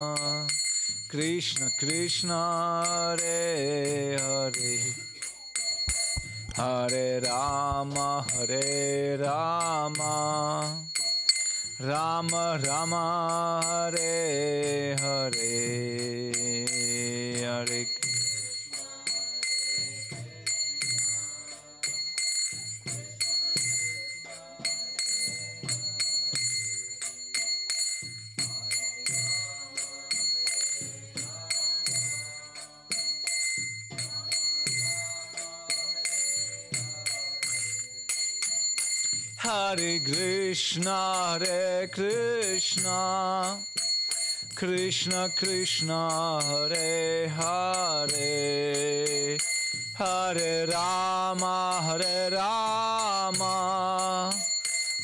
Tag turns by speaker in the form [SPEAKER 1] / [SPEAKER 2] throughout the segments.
[SPEAKER 1] Krishna Krishna Hare Hare Hare Rama Rama Rama Hare Hare Hare Hare Krishna, Hare Krishna, Krishna Krishna, Hare Hare, Hare Rama,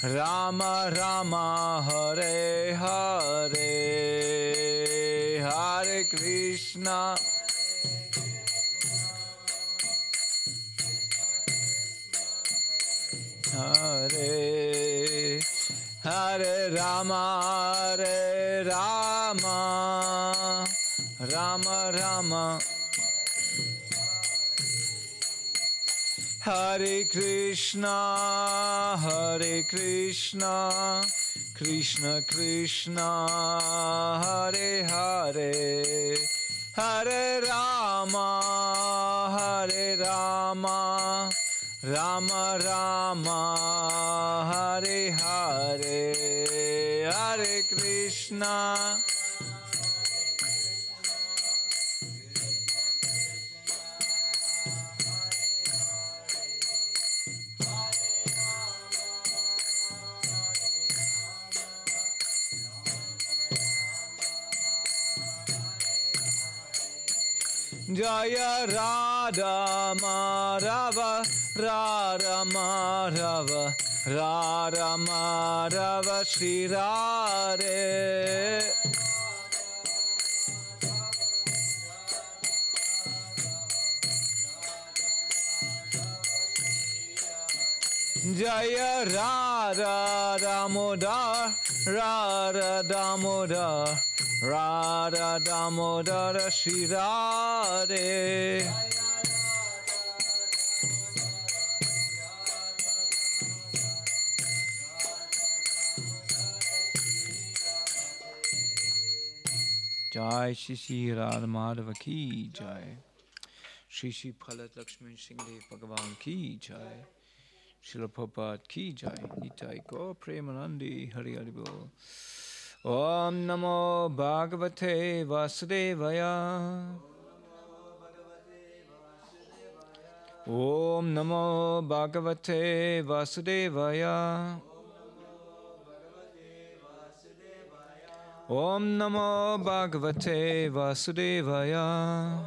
[SPEAKER 1] Rama Rama, Hare Hare, Hare Krishna. Hare Hare Rama Rama Rama Hare Krishna Krishna Krishna Hare Hare Hare Rama Rama Rama Hare Hare Hare Krishna Jaya Radha Madhava Radha Madhava Radha Madhava Shri Radhe Jaya Radha Damodar Radha Damodar Radha Damodara Shri Radhe Jai Shri Shri Radha Madhava Ki Jai Shri Shri Prahlad Lakshmi Singh Bhagavan Ki Jai Srila Prabhupada Ki Jai Nitai Gaur Premanandi Hari Hari Bol Om Namo Bhagavate Vasudevaya Om Namo Bhagavate Vasudevaya Om Namo Bhagavate Vasudevaya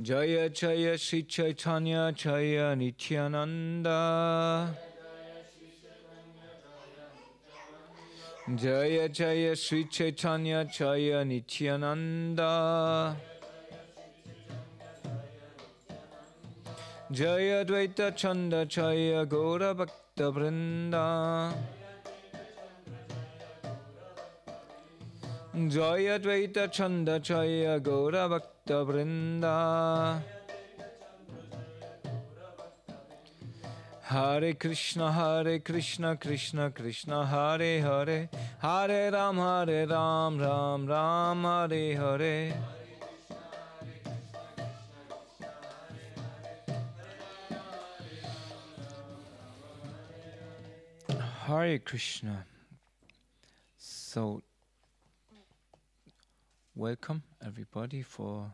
[SPEAKER 1] Jaya Jaya Shri Chaitanya Jaya Nityananda Jaya Jaya Sri Chaitanya Jaya Nityananda Jaya Dvaita Chanda Jaya Gaura Bhakta Vrinda Jaya Dvaita Chanda Jaya Gaura Bhakta Vrinda Hare Krishna Krishna Krishna Hare Hare Hare Ram Ram Ram Hare Hare Hare Krishna. So welcome everybody for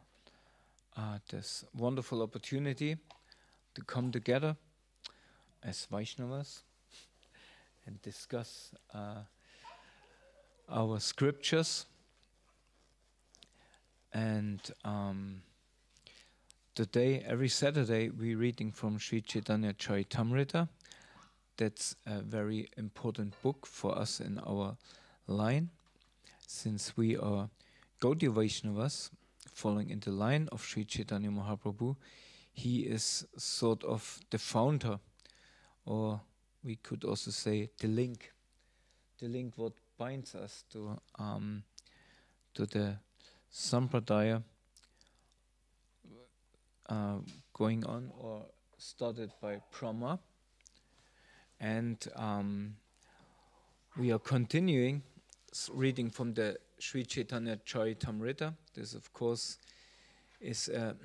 [SPEAKER 1] this wonderful opportunity to come together as Vaishnavas and discuss our scriptures. And today, every Saturday, we're reading from Sri Chaitanya Charitamrita. That's a very important book for us in our line, since we are Gaudiya Vaishnavas, following in the line of Sri Chaitanya Mahaprabhu. He is sort of the founder, or we could also say the link what binds us to the sampradaya going on or started by Brahma, and we are continuing reading from the Sri Chaitanya Charitamrita. This, of course, is a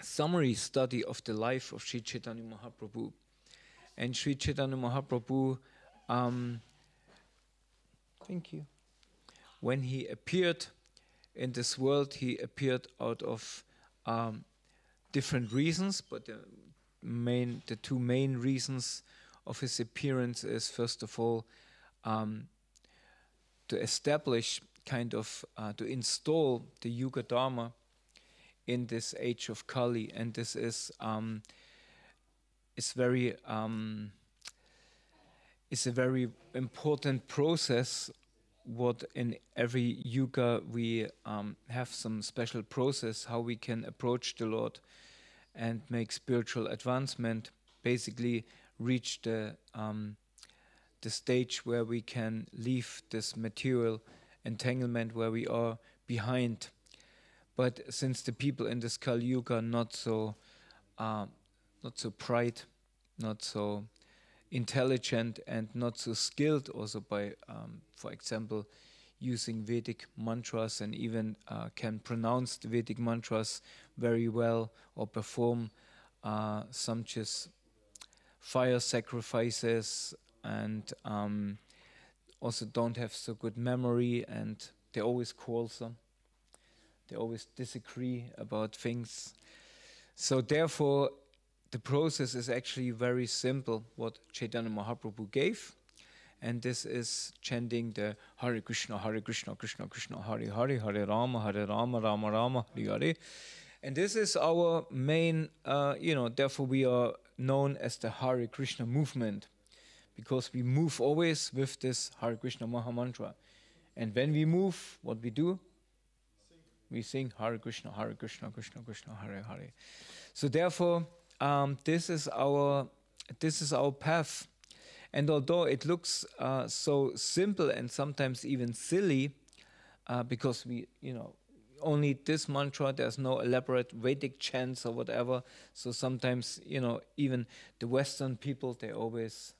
[SPEAKER 1] summary study of the life of Sri Chaitanya Mahaprabhu. And Sri Chaitanya Mahaprabhu, thank you. When he appeared in this world, he appeared out of different reasons, but the two main reasons of his appearance is, first of all, to establish to install the Yuga Dharma in this age of Kali, and this is a very important process. What in every yuga we have some special process how we can approach the Lord and make spiritual advancement. Basically, reach the stage where we can leave this material entanglement where we are behind. But since the people in this Kali Yuga are not so bright, not so intelligent, and not so skilled also by, for example, using Vedic mantras, and even can pronounce the Vedic mantras very well, or perform some just fire sacrifices, and also don't have so good memory, and they always quarrelsome. They always disagree about things. So therefore, the process is actually very simple, what Chaitanya Mahaprabhu gave. And this is chanting the Hare Krishna, Krishna Krishna, Hare Hare, Hare Rama, Rama Rama, Hare Hare. And this is our main, therefore we are known as the Hare Krishna movement, because we move always with this Hare Krishna Maha Mantra. And when we move, what we do? We sing Hare Krishna, Krishna Krishna, Hare Hare. So therefore, this is our path. And although it looks so simple and sometimes even silly, because we, only this mantra, there's no elaborate Vedic chants or whatever. So sometimes, even the Western people, they always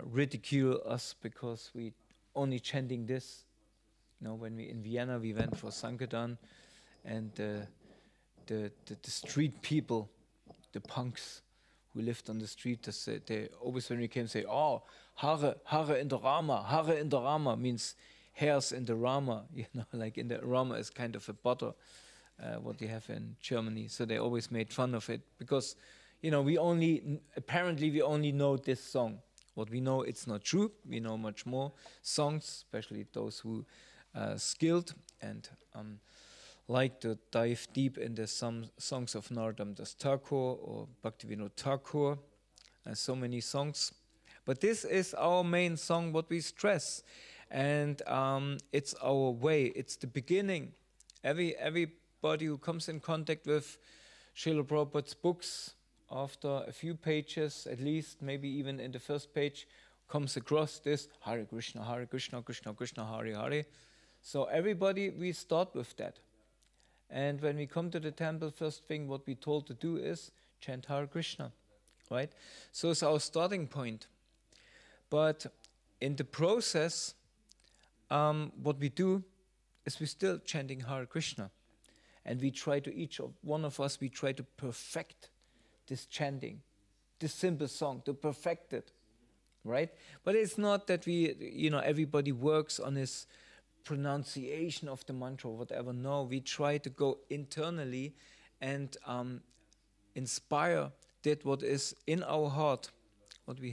[SPEAKER 1] ridicule us because we only chanting this. When we in Vienna, we went for Sankirtan, and the street people, the punks who lived on the street, they always, when we came, say, "Oh, Hare in the Rama means hairs in the Rama." Like in the Rama is kind of a butter, what you have in Germany. So they always made fun of it because, we only know this song. What we know, it's not true. We know much more songs, especially those who skilled and like to dive deep in the songs of Narottam Das Thakur or Bhaktivinoda Thakur. So many songs. But this is our main song, what we stress. And it's our way. It's the beginning. Everybody who comes in contact with Srila Prabhupada's books, after a few pages, at least, maybe even in the first page, comes across this Hare Krishna, Krishna Krishna, Hare Hare. So everybody, we start with that. And when we come to the temple, first thing what we're told to do is chant Hare Krishna, right? So it's our starting point. But in the process, what we do is we still chanting Hare Krishna. And we try to, each of one of us, we try to perfect this chanting, this simple song, to perfect it, right? But it's not that we, everybody works on his pronunciation of the mantra or whatever. No, we try to go internally and inspire that what is in our heart, what we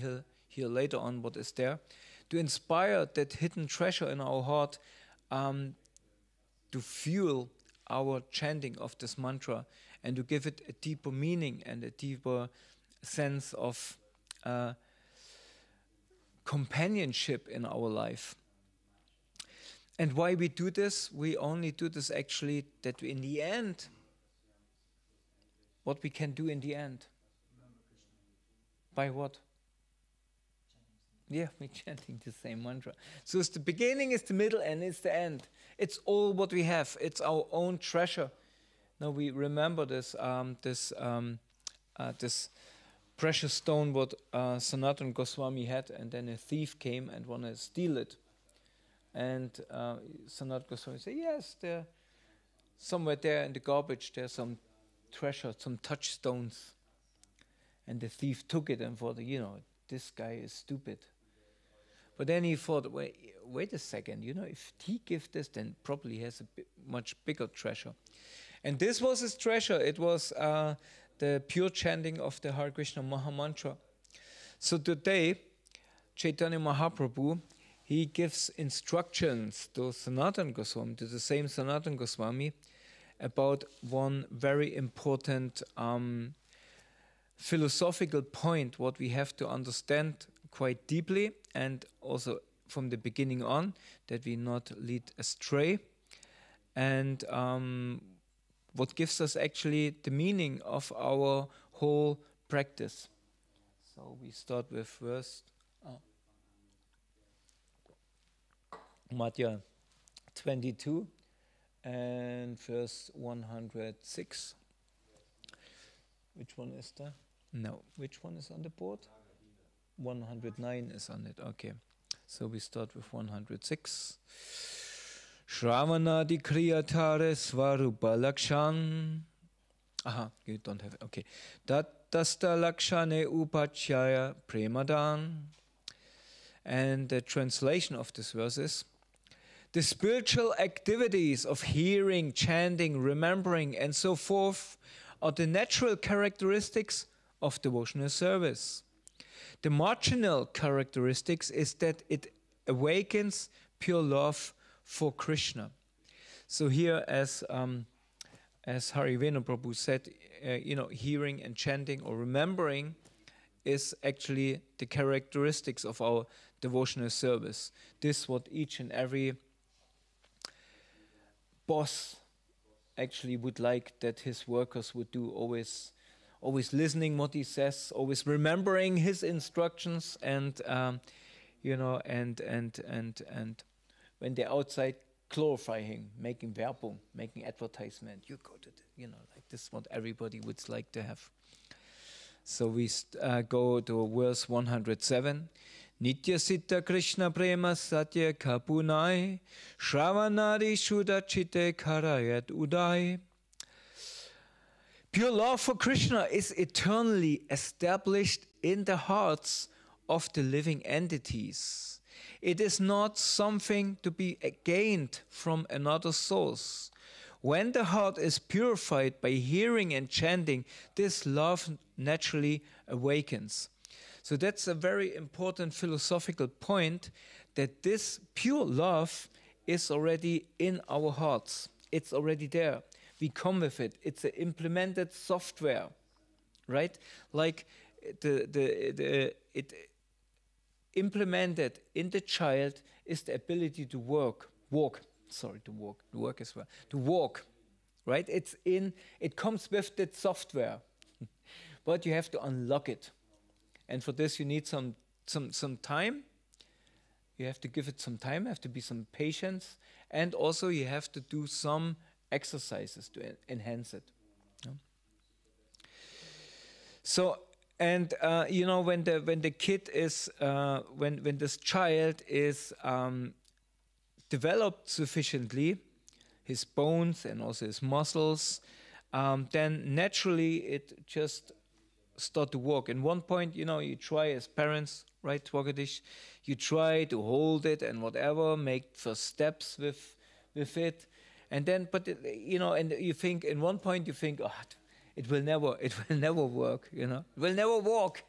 [SPEAKER 1] hear later on, what is there, to inspire that hidden treasure in our heart, to fuel our chanting of this mantra and to give it a deeper meaning and a deeper sense of companionship in our life. And why we do this? We only do this actually that in the end, what we can do in the end. By what? Yeah, we're chanting the same mantra. So it's the beginning, it's the middle, and it's the end. It's all what we have. It's our own treasure. Now we remember this this precious stone what Sanatana Goswami had, and then a thief came and wanted to steal it. And Sanatana Goswami said, yes, there, somewhere there in the garbage, there's some treasure, some touchstones. And the thief took it and thought, this guy is stupid. But then he thought, wait a second, if he gives this, then probably he has a much bigger treasure. And this was his treasure. It was the pure chanting of the Hare Krishna Maha Mantra. So today, Chaitanya Mahaprabhu, he gives instructions to Sanatana Goswami, to the same Sanatana Goswami, about one very important philosophical point, what we have to understand quite deeply, and also from the beginning on, that we not lead astray, and what gives us actually the meaning of our whole practice. So we start with verse Madhya 22 and verse 106. Which one is there? No. Which one is on the board? 109 is on it. Okay. So we start with 106. Shravanadi kriyatare svarupa lakshan. Aha, you don't have it. Okay. Tatasta lakshane upachyaya premadan. And the translation of this verse is, the spiritual activities of hearing, chanting, remembering, and so forth are the natural characteristics of devotional service. The marginal characteristics is that it awakens pure love for Krishna. So here, as Harivena Prabhu said, hearing and chanting or remembering is actually the characteristics of our devotional service. This is what each and every boss actually would like that his workers would do, always listening what he says, always remembering his instructions, and when they're outside, glorify him, making Werbung, making advertisement. You go to like this is what everybody would like to have. So we go to verse 107. Nitya Siddha Krishna Prema Satya Kapunai Shravanadi Shuddha Chitte Karayat Udai. Pure love for Krishna is eternally established in the hearts of the living entities. It is not something to be gained from another source. When the heart is purified by hearing and chanting, this love naturally awakens. So that's a very important philosophical point, that this pure love is already in our hearts. It's already there. We come with it. It's an implemented software, right? Like it implemented in the child is the ability to walk, right? It comes with that software, but you have to unlock it. And for this, you need some time. You have to give it some time. Have to be some patience, and also you have to do some exercises to enhance it. Yeah. So, and when the kid is when this child is developed sufficiently, his bones and also his muscles, then naturally it just start to walk. In one point, you try as parents, right, Twagadish, you try to hold it and whatever, make first steps with it, and then, and you think, in one point you think, it will never work, it will never walk.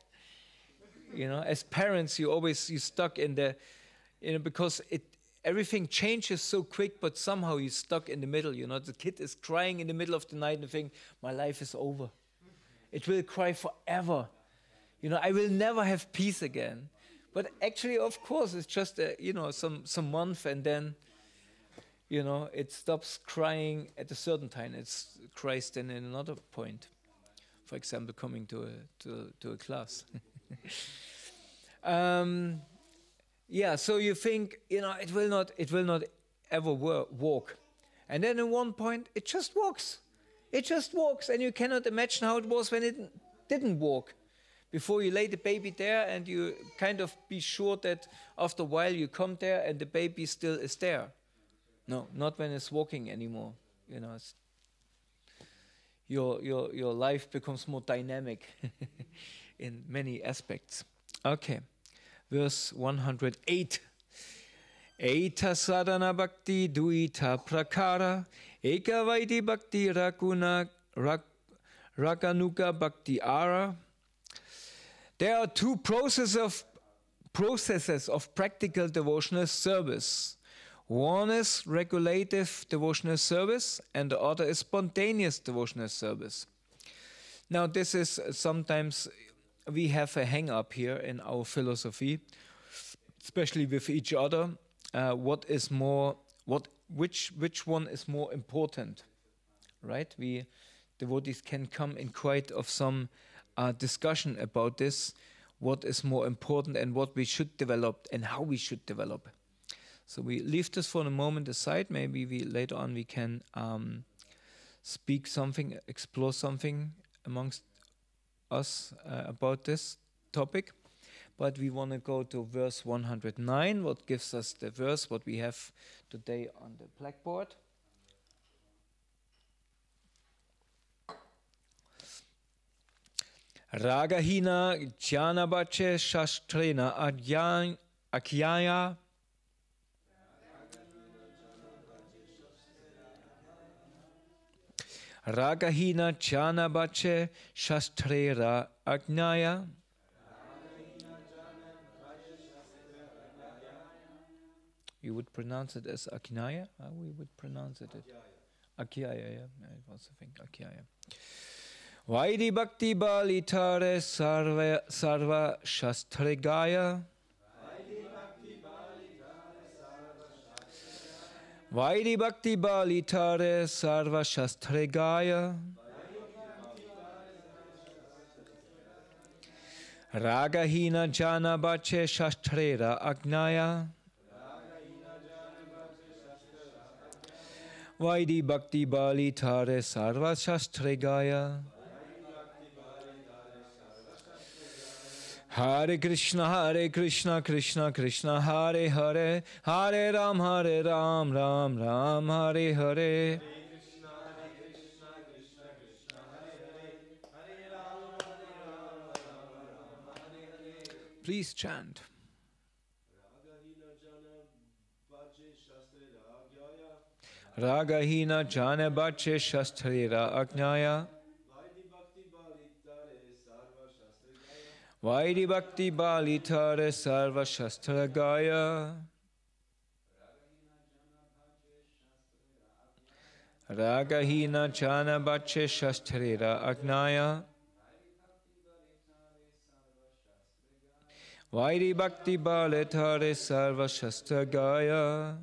[SPEAKER 1] As parents, you stuck in the, because everything changes so quick, but somehow you're stuck in the middle. The kid is crying in the middle of the night and think, my life is over. It will cry forever. I will never have peace again. But actually, of course, it's just some month, and then it stops crying at a certain time. It cries then in another point. For example, coming to a class. Yeah, so you think, it will not ever walk. And then at one point, it just walks. It just walks, and you cannot imagine how it was when it didn't walk. Before you lay the baby there, and you kind of be sure that after a while you come there and the baby still is there. No, not when it's walking anymore. Your life becomes more dynamic in many aspects. Okay, verse 108. Eita sadhana bhakti duita prakara eka vaidhi bhakti raganuga bhakti ara. There are two processes of practical devotional service. One is regulative devotional service, and the other is spontaneous devotional service. Now, this is sometimes we have a hang-up here in our philosophy, especially with each other. Which one is more important, right? We devotees can come in quite of some discussion about this, what is more important and what we should develop and how we should develop. So we leave this for a moment aside. Maybe later on we can speak something, explore something amongst us about this topic. But we want to go to verse 109, what gives us the verse, what we have today on the blackboard. Ragahina jnanabache shastrena akyaya Ragahina jnanabache shastrera agnaya. You would pronounce it as Akinaya? We would pronounce it. Akyaya, yeah. I also think Akyaya. Vaidhi bhakti balitare sarva shastregaya. Vaidhi bhakti balitare sarva shastregaya. Ragahina jana bache shastrera agnaya. Vaidhi bhakti balitare sarva shastregaya. Hare Krishna, Krishna Krishna, Hare Hare, Hare Ram, Ram Ram, Hare Hare. Please chant. Ragahina jana bache shastrera agnaya. Vaidhi bhakti balitare sarva shastragaya. Ragahina jana bache shastrera agnaya. Vaidhi bhakti balitare sarva shastragaya.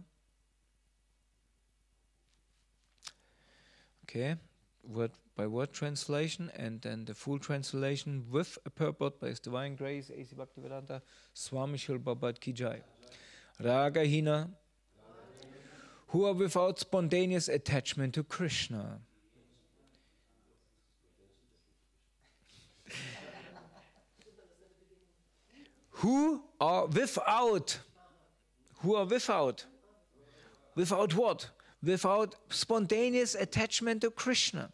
[SPEAKER 1] Okay, word by word translation, and then the full translation with a purport by His Divine Grace, A.C. Bhaktivedanta Swami Srila Prabhupada Ki Jai. Ragahina, who are without spontaneous attachment to Krishna. Who are without what? Without spontaneous attachment to Krishna.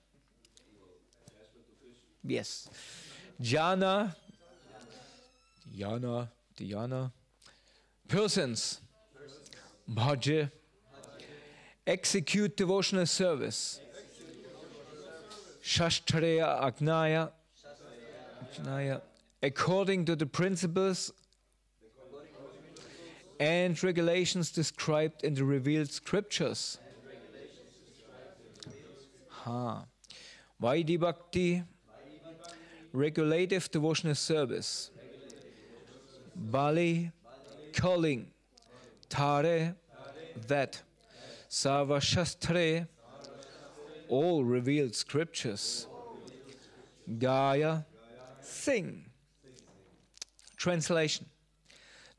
[SPEAKER 1] Yes. Dhyana, persons, bhaja, execute devotional service, shastreya agnaya, according to the principles and regulations described in the revealed scriptures. Vaidhi bhakti, regulative devotional service. Bali, calling. Tare, that. Sarva shastre, all revealed scriptures. Gaya, sing. Translation.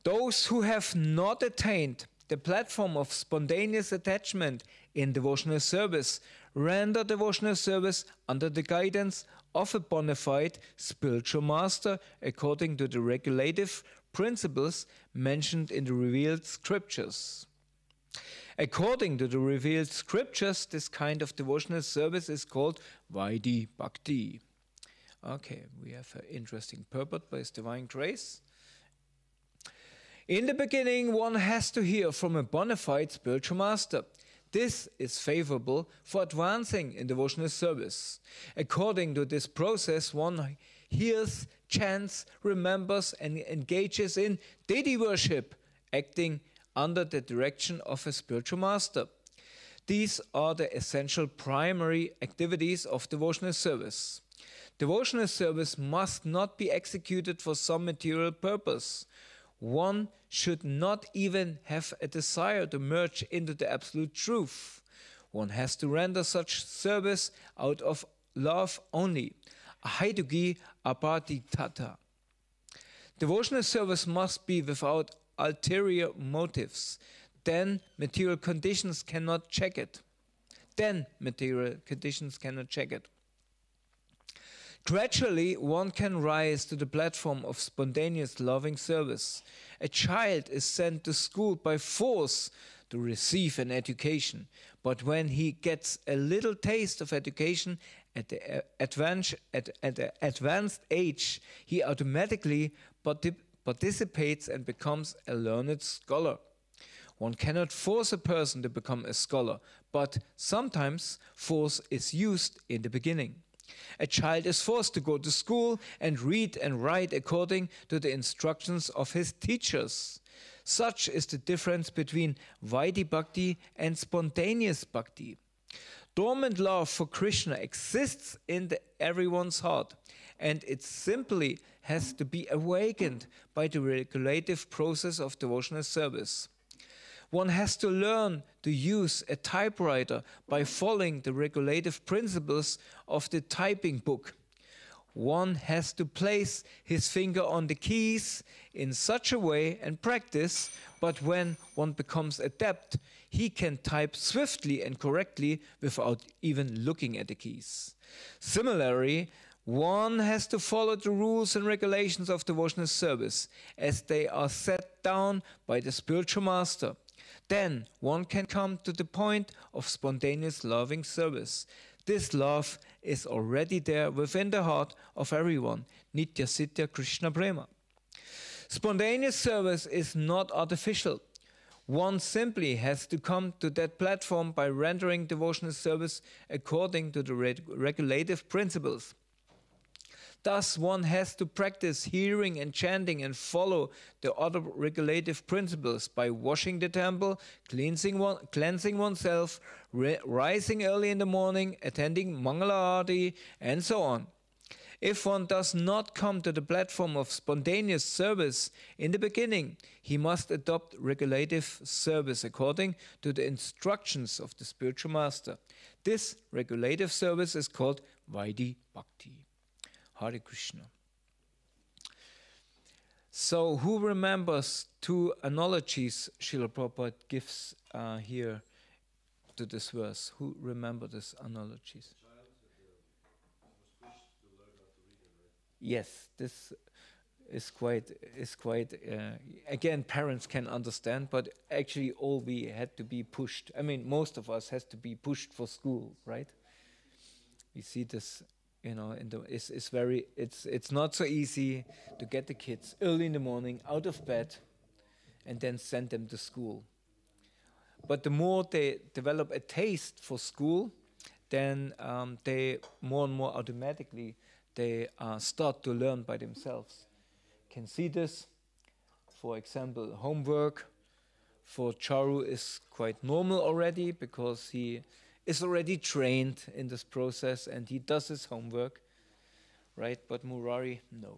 [SPEAKER 1] Those who have not attained the platform of spontaneous attachment in devotional service render devotional service under the guidance of a bona fide spiritual master according to the regulative principles mentioned in the revealed scriptures. According to the revealed scriptures, this kind of devotional service is called Vaidhi Bhakti. Okay, we have an interesting purport by His Divine Grace. In the beginning, one has to hear from a bona fide spiritual master. This is favorable for advancing in devotional service. According to this process, one hears, chants, remembers, and engages in deity worship, acting under the direction of a spiritual master. These are the essential primary activities of devotional service. Devotional service must not be executed for some material purpose. One should not even have a desire to merge into the absolute truth. One has to render such service out of love only. Ahaidugi apatitata. Devotional service must be without ulterior motives. Then material conditions cannot check it. Gradually, one can rise to the platform of spontaneous loving service. A child is sent to school by force to receive an education, but when he gets a little taste of education at the advanced age, he automatically participates and becomes a learned scholar. One cannot force a person to become a scholar, but sometimes force is used in the beginning. A child is forced to go to school and read and write according to the instructions of his teachers. Such is the difference between Vaidhi Bhakti and spontaneous Bhakti. Dormant love for Krishna exists in everyone's heart, and it simply has to be awakened by the regulative process of devotional service. One has to learn to use a typewriter by following the regulative principles of the typing book. One has to place his finger on the keys in such a way and practice, but when one becomes adept, he can type swiftly and correctly without even looking at the keys. Similarly, one has to follow the rules and regulations of devotional service as they are set down by the spiritual master. Then one can come to the point of spontaneous loving service. This love is already there within the heart of everyone. Nitya Sitya Krishna Prema. Spontaneous service is not artificial. One simply has to come to that platform by rendering devotional service according to the regulative principles. Thus, one has to practice hearing and chanting and follow the other regulative principles by washing the temple, cleansing oneself, rising early in the morning, attending Mangala Arati, and so on. If one does not come to the platform of spontaneous service in the beginning, he must adopt regulative service according to the instructions of the spiritual master. This regulative service is called Vaidhi Bhakti. Hare Krishna. So, who remembers two analogies Srila Prabhupada gives here to this verse? Who remember these analogies? Yes, this is quite again, parents can understand, but actually all we had to be pushed. I mean, most of us has to be pushed for school, right? We see this. You know, it's not so easy to get the kids early in the morning out of bed and then send them to school. But the more they develop a taste for school, then they more and more automatically they start to learn by themselves. Can see this, for example, homework for Charu is quite normal already because he is already trained in this process and he does his homework, right? But Murari, no.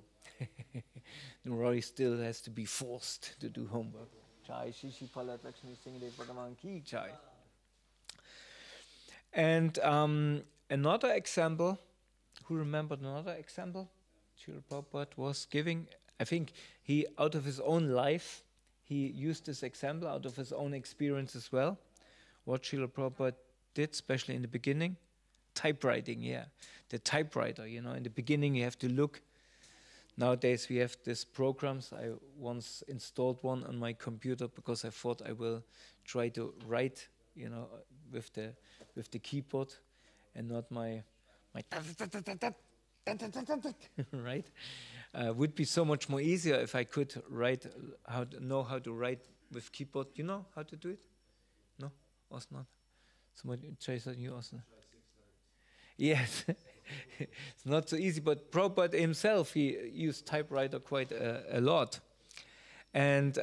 [SPEAKER 1] Murari still has to be forced to do homework. Jai Shishi Palat Lakshmi Singde Bhagavan Ki Jai. And another example, who remembered another example? Srila Prabhupada was giving, I think he, out of his own life, he used this example out of his own experience as well. What Srila Prabhupada did, especially in the beginning, typewriting, yeah. The typewriter, you know, in the beginning you have to look. Nowadays we have these programs. I once installed one on my computer because I thought I will try to write, you know, with the keyboard and not my right? Would be so much more easier if I could write, know how to write with keyboard. You know how to do it? No? Was not? Somebody try something you also? Yes. It's not so easy, but Prabhupada himself, he used typewriter quite a lot. And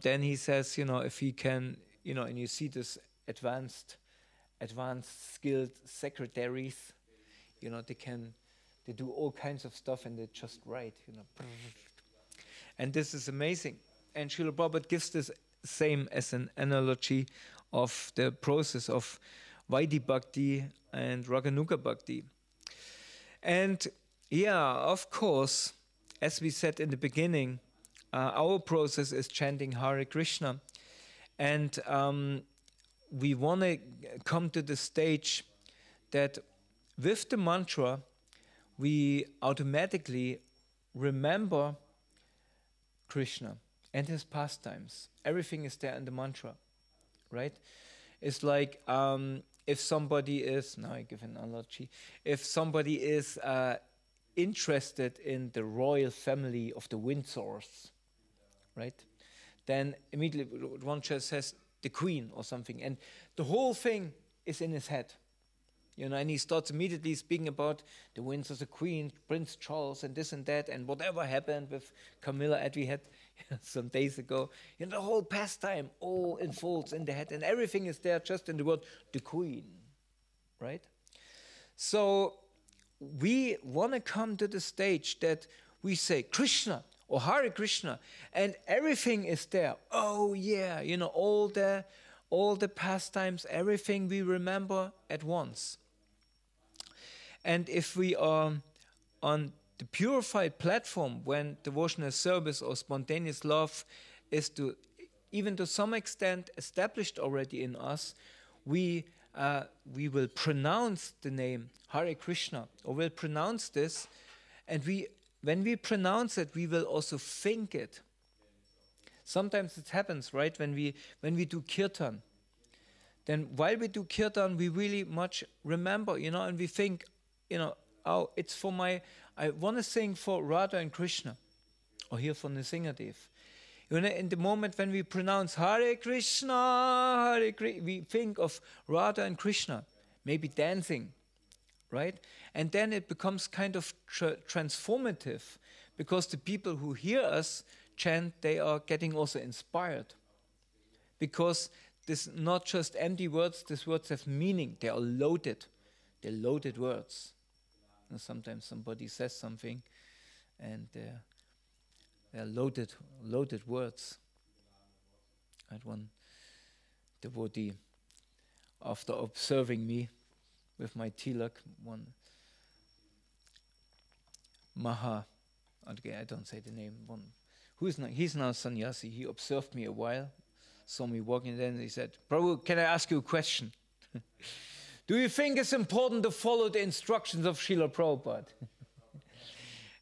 [SPEAKER 1] then he says, you know, if he can, you know, and you see this advanced skilled secretaries, you know, they do all kinds of stuff and they just write, you know. And this is amazing. And Srila Prabhupada gives this same as an analogy of the process of Vaidhi Bhakti and Raganuga Bhakti. And yeah, of course, as we said in the beginning, our process is chanting Hare Krishna. And we want to come to the stage that with the mantra, we automatically remember Krishna and his pastimes. Everything is there in the mantra, right? It's like if somebody is, now I give an analogy, if somebody is interested in the royal family of the Windsors, right? Then immediately one just says the queen or something, and the whole thing is in his head. You know, and he starts immediately speaking about the Windsors, the Queen, Prince Charles, and this and that, and whatever happened with Camilla that we had some days ago. You know, the whole pastime all unfolds in the head, and everything is there just in the word, the Queen, right? So we want to come to the stage that we say Krishna or Hare Krishna, and everything is there. Oh yeah, you know, all the pastimes, everything we remember at once. And if we are on the purified platform, when devotional service or spontaneous love is even to some extent established already in us, we will pronounce the name Hare Krishna, or will pronounce this, and when we pronounce it, we will also think it. Sometimes it happens, right? When we do kirtan, then while we do kirtan, we really much remember, you know, and we think, you know, oh, it's for I want to sing for Radha and Krishna, or hear from the Singadev. You know, in the moment when we pronounce Hare Krishna, we think of Radha and Krishna, maybe dancing, right? And then it becomes kind of transformative, because the people who hear us chant, they are getting also inspired. Because this not just empty words, these words have meaning. They are loaded. They're loaded words. And sometimes somebody says something and they're loaded words. I had one devotee, after observing me with my tilak, one Maha, okay, I don't say the name, he's now sannyasi. He observed me a while, saw me walking, then he said, Prabhu, can I ask you a question? Do you think it's important to follow the instructions of Srila Prabhupada?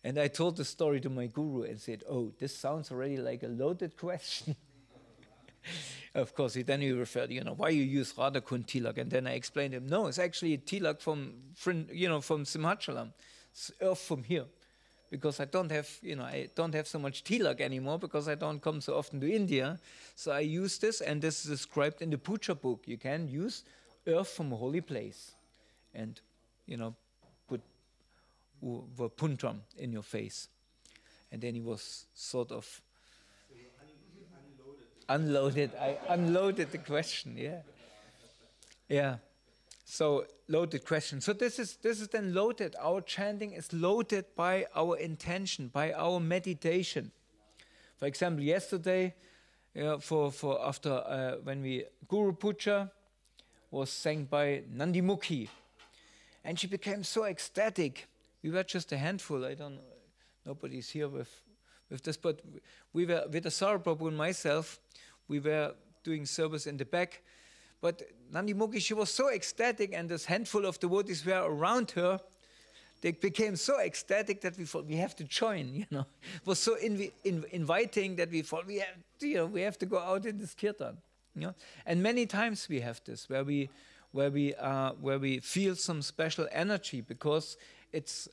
[SPEAKER 1] And I told the story to my guru and said, oh, this sounds already like a loaded question. Of course, then he referred, you know, why you use Radha Kund tilak? And then I explained to him, no, it's actually a tilak from Simhachalam, earth from here. Because I don't have so much tilak anymore, because I don't come so often to India. So I use this, and this is described in the puja book. You can use earth from a holy place and, you know, put puntram in your face. And then he was sort of unloaded. I unloaded the question, yeah. Yeah. So loaded question. So this is then loaded. Our chanting is loaded by our intention, by our meditation. For example, yesterday, when we Guru Puja was sang by Nandimukhi, and she became so ecstatic. We were just a handful. Nobody's here with with this. But we were, with the Sara Prabhu and myself, we were doing service in the back. But Nandi Mukhi, she was so ecstatic, and this handful of devotees were around her. They became so ecstatic that we thought we have to join. You know, it was so inviting that we thought we have to go out in this kirtan. You know, and many times we have this where we feel some special energy because it's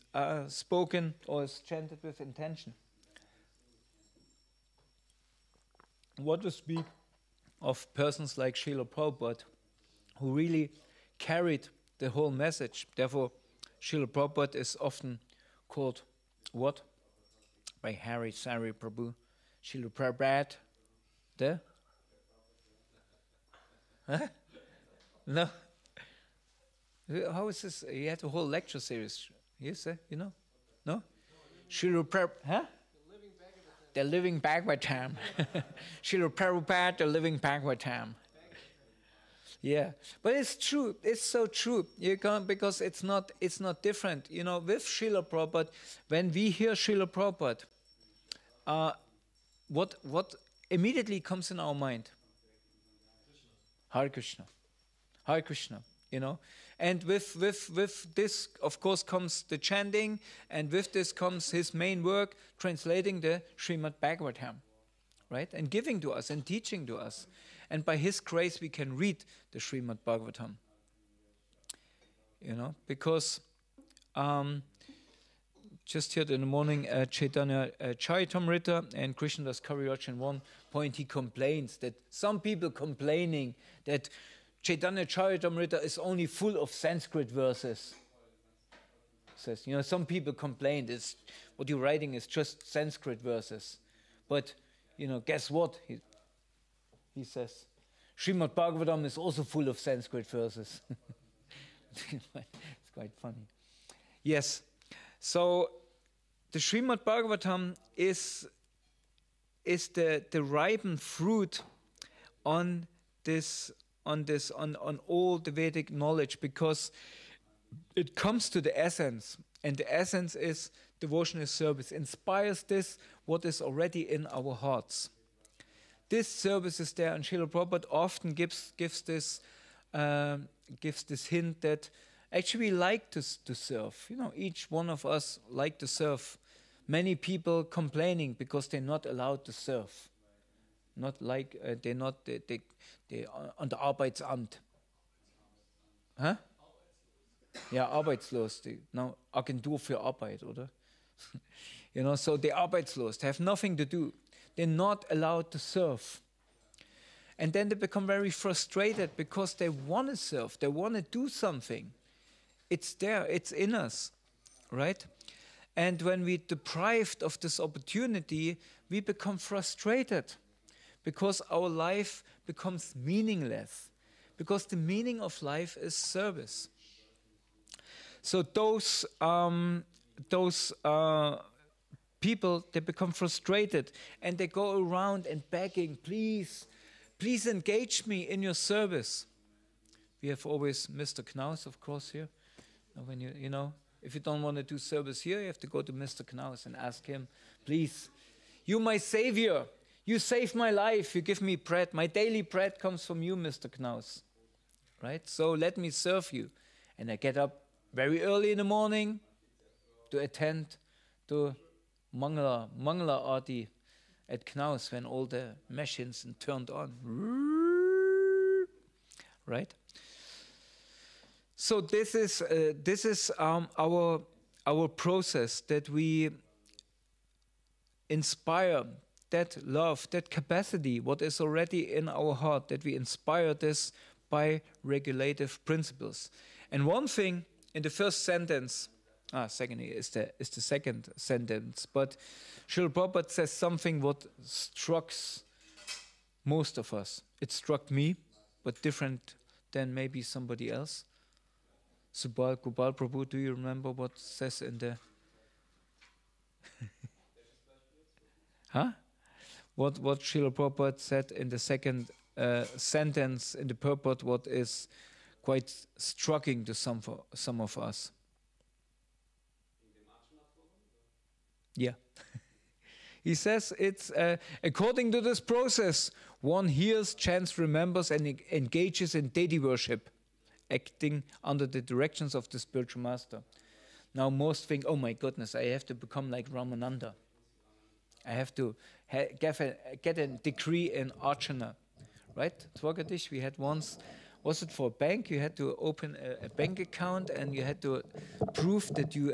[SPEAKER 1] spoken or is chanted with intention. What to speak of persons like Srila Prabhupada, who really carried the whole message. Therefore, Srila Prabhupada is often called what? By Hari Sari Prabhu. Srila Prabhupada, the? Huh? No. How is this? He had a whole lecture series. Yes, you know? No? Srila Prabhupada, huh? The living Bhagavatam. Srila Prabhupada, the living Bhagavatam. Yeah, but it's true. It's so true. You can't, because it's not different. You know, with Srila Prabhupada, when we hear Srila Prabhupada, what immediately comes in our mind? Hare Krishna, Hare Krishna. You know, and with this, of course, comes the chanting, and with this comes his main work, translating the Srimad-Bhagavatam, right, and giving to us and teaching to us. And by his grace, we can read the Srimad-Bhagavatam. You know, because just here in the morning, Chaitanya Charitamrita and Krishnadas Kaviraj, in one point he complains that some people complaining that Chaitanya Charitamrita is only full of Sanskrit verses. Says, you know, some people complained, it's what you're writing is just Sanskrit verses. But, you know, guess what? He says, Srimad-Bhagavatam is also full of Sanskrit verses. It's quite funny. Yes. So the Srimad-Bhagavatam is the ripened fruit on all the Vedic knowledge, because it comes to the essence, and the essence is devotional service. Inspires this what is already in our hearts. This service is there, and Srila Prabhupada often gives this hint that actually we like to serve. You know, each one of us like to serve. Many people complaining because they're not allowed to serve. Not like they're on the Arbeitsamt. Huh? Ja, arbeitslos. Now, Agentur für Arbeit, oder? You know, so they're arbeitslos. They have nothing to do. They're not allowed to serve. And then they become very frustrated because they want to serve. They want to do something. It's there. It's in us, right? And when we're deprived of this opportunity, we become frustrated, because our life becomes meaningless, because the meaning of life is service. So those people, they become frustrated, and they go around and begging, please engage me in your service. We have always Mr. Knaus, of course, here. When you know, if you don't want to do service here, you have to go to Mr. Knaus and ask him, please, you my savior. You saved my life, you give me bread. My daily bread comes from you, Mr. Knaus. Right? So let me serve you. And I get up very early in the morning to attend to Mangala Arti at Knaus when all the machines are turned on. Right? So this is our process, that we inspire that love, that capacity, what is already in our heart, that we inspire this by regulative principles. And one thing in the first sentence, secondly is the second sentence, but Srila Prabhupada says something what struck most of us. It struck me, but different than maybe somebody else. Gopal Prabhu, do you remember what says in the... Huh? What Srila Prabhupada said in the second sentence in the purport, what is quite striking to some of us. Yeah. He says it's according to this process, one hears, chants, remembers, and engages in deity worship, acting under the directions of the spiritual master. Now most think, oh my goodness, I have to become like Ramananda. I have to get a degree in Archana, right? Twagadish, we had once, was it for a bank? You had to open a bank account and you had to prove that you...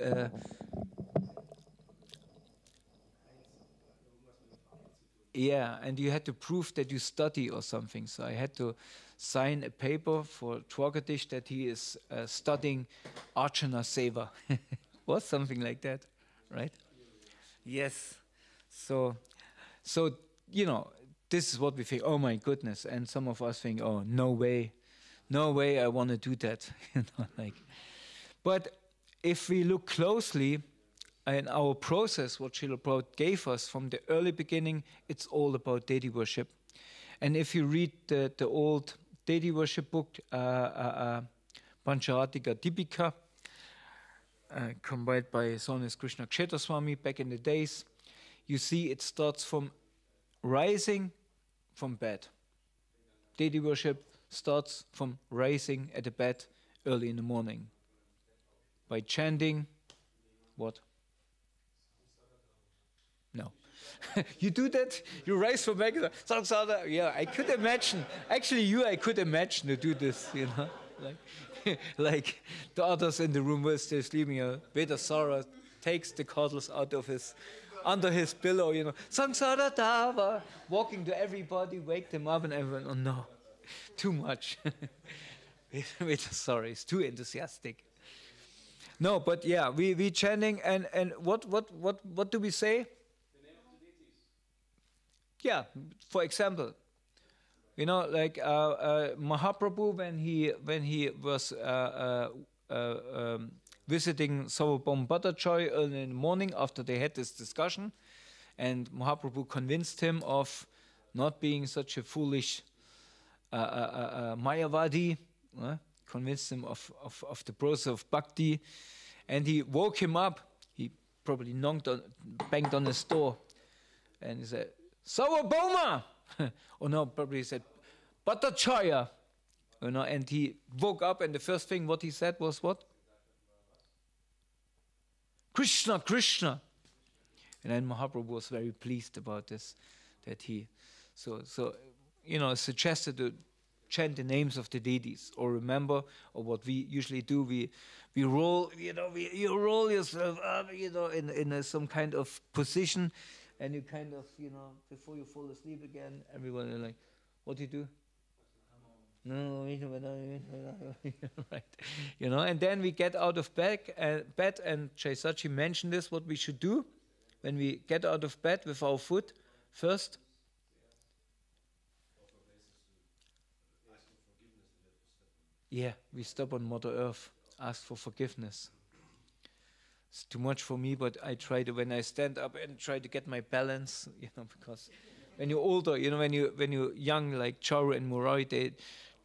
[SPEAKER 1] yeah, and you had to prove that you study or something. So I had to sign a paper for Twagadish that he is studying Archana Seva. Or something like that, right? Yes. So, you know, this is what we think, oh my goodness. And some of us think, oh, no way I want to do that. You know, like. But if we look closely in our process, what Srila Prabhupada gave us from the early beginning, it's all about deity worship. And if you read the old deity worship book, Pancharatika Dipika, compiled by His Holiness Krishna Kshetra Swami back in the days, you see it starts from rising from bed. Deity worship starts from rising at the bed early in the morning by chanting what? No. You do that? You rise from bed? Yeah, I could imagine. Actually, I could imagine to do this, you know. Like the others in the room were still sleeping. Vedasara takes the cuddles out of under his pillow, you know. Samsara Dava, walking to everybody, wake them up, and everyone, oh no, too much. Vedasara is too enthusiastic. No, but yeah, we chanting, and what do we say? Yeah, for example, you know, like Mahaprabhu when he was visiting Sarvabhauma Bhattacharya early in the morning after they had this discussion, and Mahaprabhu convinced him of not being such a foolish Mayavadi, convinced him of the process of bhakti, and he woke him up. He probably banged on his door, and he said, Sarvabhauma! Or no, probably he said, Bhattacharya! You know, and he woke up, and the first thing what he said was what? Krishna, Krishna. And then Mahaprabhu was very pleased about this, that he, so you know, suggested to chant the names of the deities, or remember, or what we usually do, we roll, you know, you roll yourself up, you know, in some kind of position, and you kind of, you know, before you fall asleep again, everyone is like, what do you do? No, right, you know, and then we get out of bed, and Chaisachi mentioned this, what we should do when we get out of bed with our foot first. Yeah, we stop on Mother Earth, ask for forgiveness. It's too much for me, but I try to, when I stand up and try to get my balance, you know, because when you're older, you know, when you're young, like Charu and Murari, they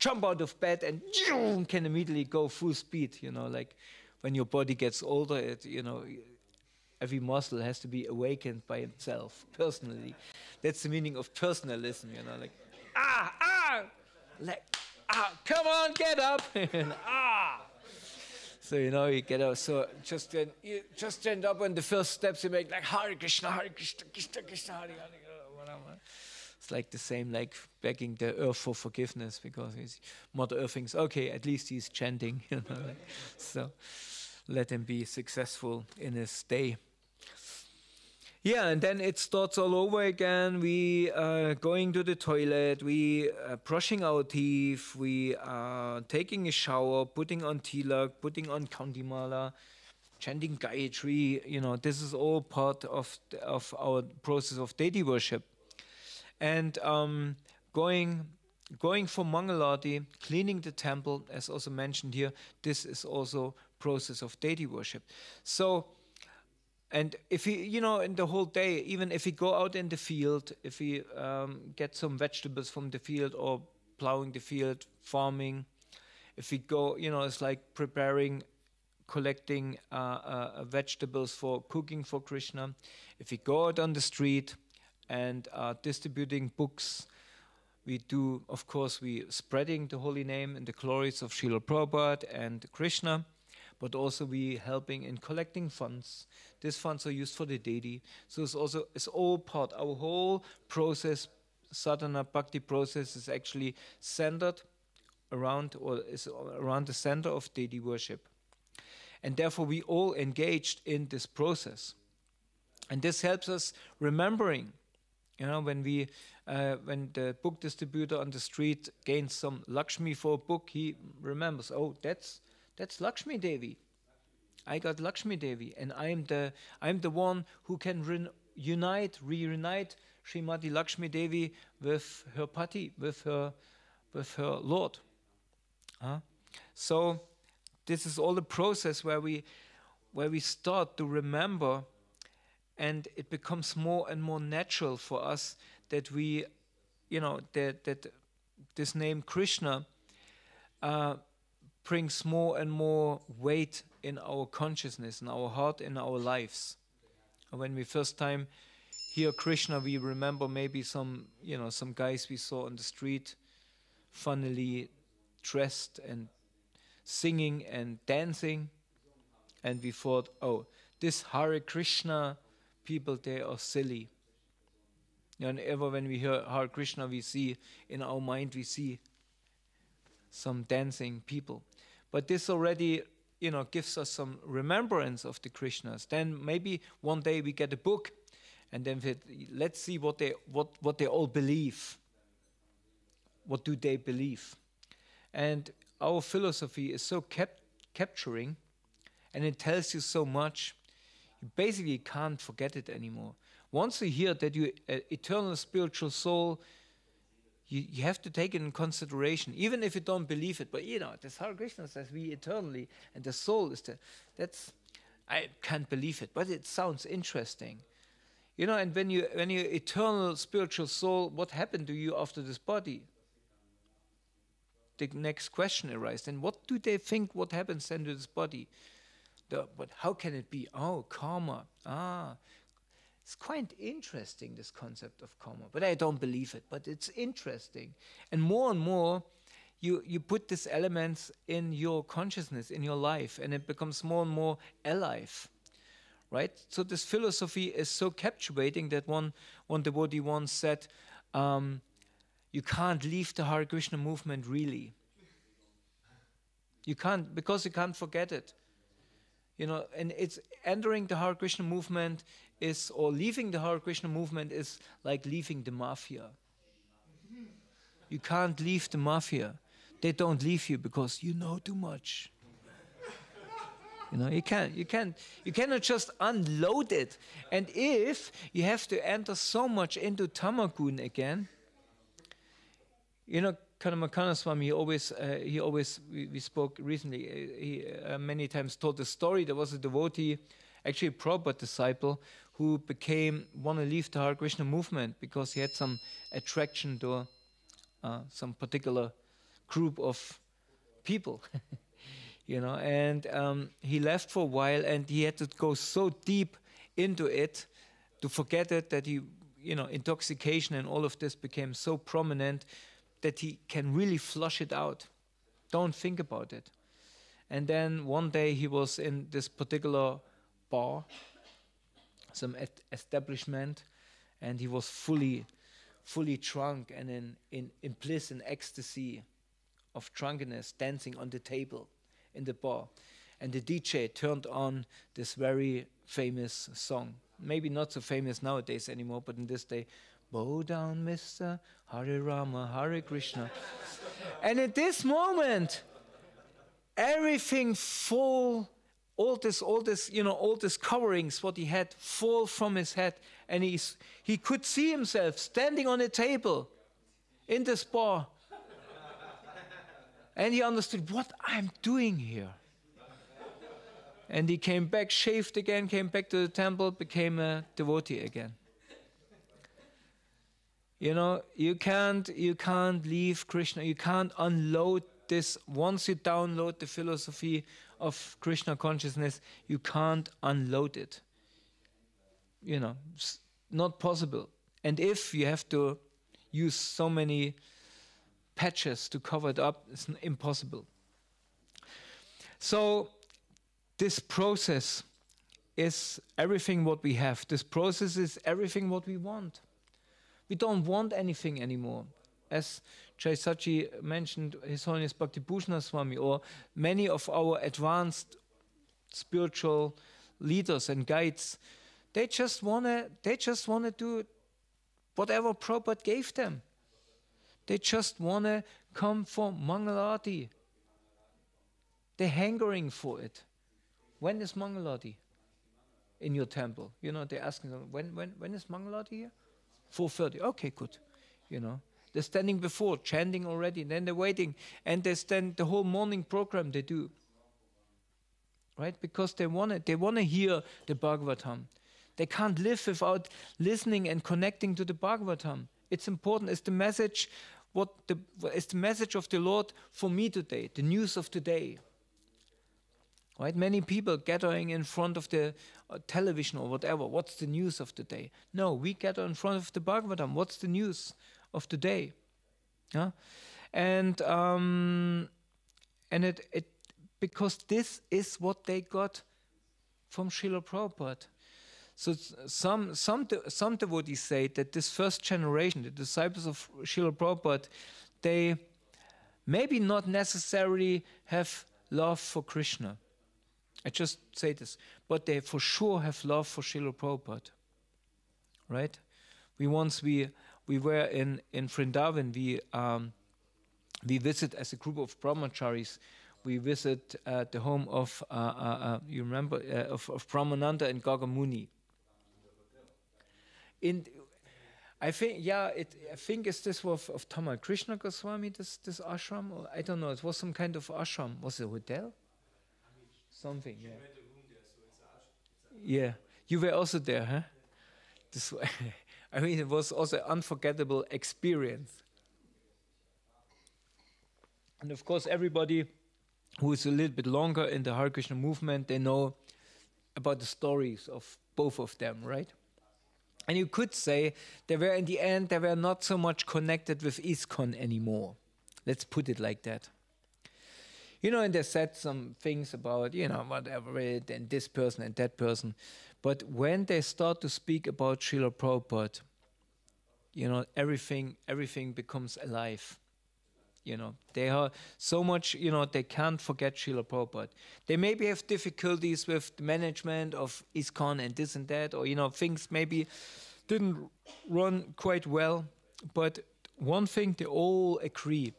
[SPEAKER 1] jump out of bed and can immediately go full speed, you know, like when your body gets older, it, you know, every muscle has to be awakened by itself, personally. That's the meaning of personalism, you know, like, like, come on, get up, and So, you know, you get up, so you just stand up, and the first steps you make, like, Hare Krishna, Krishna, Krishna, Hare Hare, whatever. It's like the same, like begging the earth for forgiveness, because Mother Earth thinks, okay, at least he's chanting, you know, like, so let him be successful in his day. Yeah, and then it starts all over again. We going to the toilet, we brushing our teeth, we taking a shower, putting on tilak, putting on kantimala, chanting Gayatri. You know, this is all part of our process of deity worship. And going for Mangalarti, cleaning the temple, as also mentioned here, this is also process of deity worship. So, and if we, you know, in the whole day, even if we go out in the field, if we get some vegetables from the field, or plowing the field, farming, if we go, you know, it's like preparing collecting vegetables for cooking for Krishna, if we go out on the street and are distributing books, we do, of course, we spreading the holy name and the glories of Srila Prabhupada and Krishna, but also we helping in collecting funds. These funds are used for the deity. So it's all part, our whole process, sadhana bhakti process is actually centered around, or is around the center of deity worship. And therefore we all engaged in this process. And this helps us remembering, when the book distributor on the street gains some Lakshmi for a book, he remembers, oh, that's Lakshmi Devi. I got Lakshmi Devi, and I'm the one who can reunite Srimati Lakshmi Devi with her pati, with her Lord. So this is all the process where we start to remember, and it becomes more and more natural for us that we, that this name Krishna brings more and more weight in our consciousness, in our heart, in our lives. When we first time hear Krishna, we remember maybe some guys we saw on the street, funnily dressed and singing and dancing, and we thought, oh, this Hare Krishna people, they are silly. And ever when we hear Hare Krishna, we see in our mind, we see some dancing people. But this already, gives us some remembrance of the Krishnas. Then maybe one day we get a book, and then let's see what they all believe. What do they believe? And our philosophy is so capturing, and it tells you so much. You basically can't forget it anymore. Once you hear that you eternal spiritual soul, you have to take it in consideration, even if you don't believe it. But this Hare Krishna says we eternally, and the soul is I can't believe it, but it sounds interesting. And when you eternal spiritual soul, what happened to you after this body? The next question arises. And what do they think? What happens then to this body? But how can it be? Oh, karma. It's quite interesting, this concept of karma. But I don't believe it. But it's interesting. And more, you put these elements in your consciousness, in your life, and it becomes more and more alive. Right? So this philosophy is so captivating that one devotee once said, you can't leave the Hare Krishna movement really. You can't, because you can't forget it. And it's entering the Hare Krishna movement or leaving the Hare Krishna movement is like leaving the mafia. You can't leave the mafia. They don't leave you because you know too much. You cannot just unload it. And if you have to enter so much into Tamagun again, Kanamakana Swami, we spoke recently, he many times told the story. There was a devotee, actually a Prabhupada disciple, who want to leave the Hare Krishna movement because he had some attraction to some particular group of people. And he left for a while, and he had to go so deep into it to forget it that intoxication and all of this became so prominent that he can really flush it out. Don't think about it. And then one day he was in this particular bar, some establishment, and he was fully drunk and in bliss and ecstasy of drunkenness, dancing on the table in the bar. And the DJ turned on this very famous song. Maybe not so famous nowadays anymore, but in this day, bow down, Mr. Hare Rama, Hare Krishna. And at this moment, everything all this coverings, what he had, fall from his head. And he could see himself standing on a table in this bar. And he understood what I'm doing here. And he came back, shaved again, came back to the temple, became a devotee again. You can't leave Krishna. You can't unload this. Once you download the philosophy of Krishna consciousness, you can't unload it. You know, it's not possible. And if you have to use so many patches to cover it up, it's impossible. So this process is everything what we have. This process is everything what we want. We don't want anything anymore. As Chaitanya mentioned, His Holiness Bhakti Bhushan Swami, or many of our advanced spiritual leaders and guides, they just wanna do whatever Prabhupada gave them. They just wanna come for Mangalarti. They're hankering for it. When is Mangalarti in your temple? You know, they're asking them, when is Mangalarti here? 4:30. Okay, good. You know, they're standing before, chanting already, then they're waiting, and they stand the whole morning program they do. Right? Because they want to hear the Bhagavatam. They can't live without listening and connecting to the Bhagavatam. It's important. It's the message, it's the message of the Lord for me today, the news of today. Right? Many people gathering in front of the television or whatever. What's the news of the day? No, we gather in front of the Bhagavatam. What's the news of the day? Yeah? And it because this is what they got from Srila Prabhupada. So some devotees say that this first generation, the disciples of Srila Prabhupada, they maybe not necessarily have love for Krishna. I just say this, but they for sure have love for Srila Prabhupada, right? We were in Vrindavan. We visit as a group of brahmacharis. We visit the home of you remember of Ramananda and Gagamuni. I think it's this was of Tamal Krishna Goswami. This ashram, or I don't know. It was some kind of ashram. Was it a hotel? Something, yeah. Yeah, you were also there, huh? This, I mean, it was also an unforgettable experience. And of course, everybody who is a little bit longer in the Hare Krishna movement, they know about the stories of both of them, right? And you could say they were, in the end, they were not so much connected with ISKCON anymore. Let's put it like that. You know, and they said some things about, you know, whatever it, and this person and that person. But when they start to speak about Srila Prabhupada, you know, everything becomes alive. You know, they are so much, you know, they can't forget Srila Prabhupada. They maybe have difficulties with the management of ISKCON and this and that, or, you know, things maybe didn't run quite well. But one thing they all agree.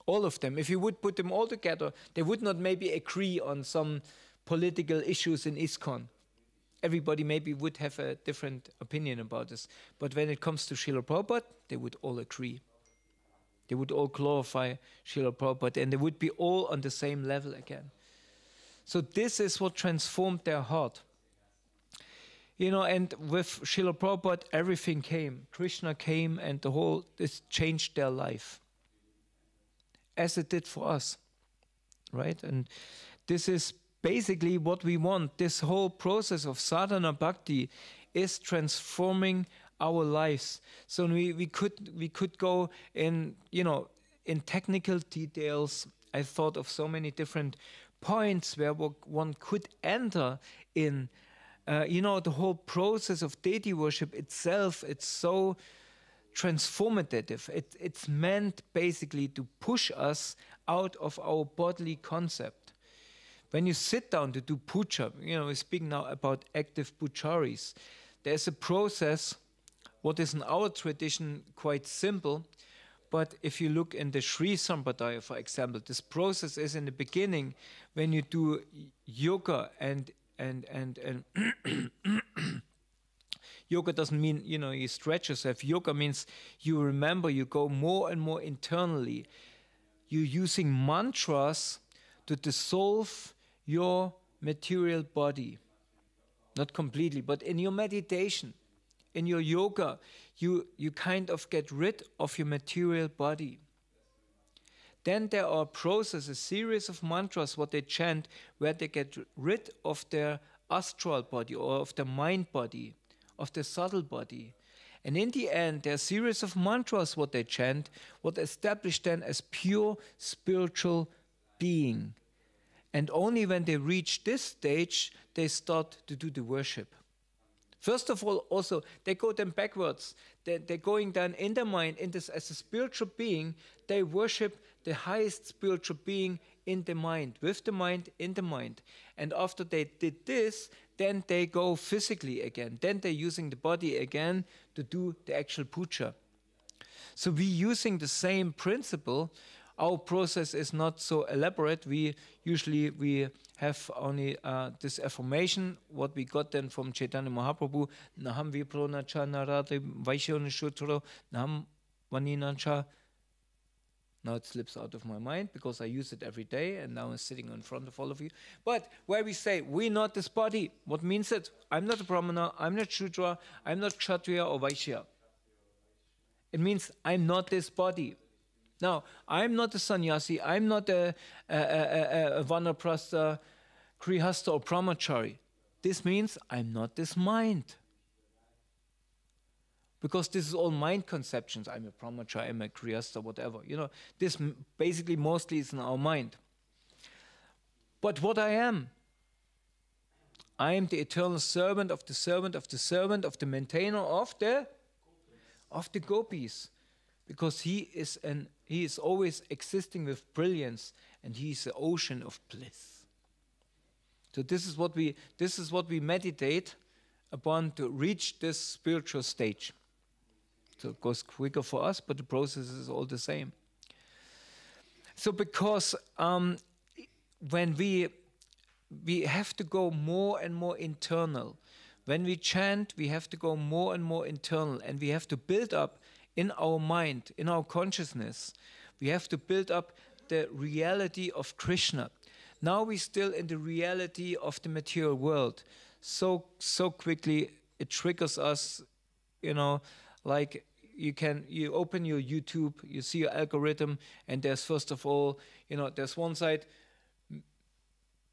[SPEAKER 1] All of them, if you would put them all together, they would not maybe agree on some political issues in ISKCON. Everybody maybe would have a different opinion about this. But when it comes to Srila Prabhupada, they would all agree. They would all glorify Srila Prabhupada, and they would be all on the same level again. So this is what transformed their heart. You know, and with Srila Prabhupada, everything came. Krishna came, and this changed their life. As it did for us, right? And this is basically what we want. This whole process of sadhana bhakti is transforming our lives. So we could go in, you know, in technical details. I thought of so many different points where one could enter in. You know, the whole process of deity worship itself, it's so transformative. It's meant basically to push us out of our bodily concept. When you sit down to do puja, you know, we speak now about active pujaris. There's a process, what is in our tradition quite simple, but if you look in the Sri Sampradaya, for example, this process is in the beginning when you do yoga and yoga doesn't mean, you know, you stretch yourself. Yoga means you remember, you go more and more internally. You're using mantras to dissolve your material body. Not completely, but in your meditation, in your yoga, you kind of get rid of your material body. Then there are processes, a series of mantras, what they chant, where they get rid of their astral body or of the mind body, of the subtle body. And in the end, there are a series of mantras, what they chant, what establish them as pure spiritual being. And only when they reach this stage, they start to do the worship. First of all, also, they go then backwards. They're going down in the mind, in this, as a spiritual being, they worship the highest spiritual being in the mind, with the mind, in the mind. And after they did this, then they go physically again. Then they're using the body again to do the actual puja. So we're using the same principle. Our process is not so elaborate. We have only this affirmation, what we got then from Chaitanya Mahaprabhu. Naham viprona cha narati vaishona shutro naham vaninancha. Now it slips out of my mind because I use it every day and now I'm sitting in front of all of you. But where we say, we're not this body, what means it? I'm not a Brahmana, I'm not Shudra, I'm not Kshatriya or Vaishya. It means I'm not this body. Now, I'm not a sannyasi, I'm not a vanaprastha, grihastha or brahmachari. This means I'm not this mind. Because this is all mind conceptions. I'm a brahmachari, I'm a grihastha, whatever. You know, this basically mostly is in our mind. But what I am the eternal servant of the servant of the servant of the maintainer of the gopis. Because he is always existing with brilliance, and he is the ocean of bliss. So this is what we meditate upon to reach this spiritual stage. So it goes quicker for us, but the process is all the same. So because when we have to go more and more internal. When we chant, we have to go more and more internal, and we have to build up in our mind, in our consciousness, we have to build up the reality of Krishna. Now we're still in the reality of the material world. So quickly it triggers us, you know, like you open your YouTube, you see your algorithm, and there's first of all, you know, there's one side,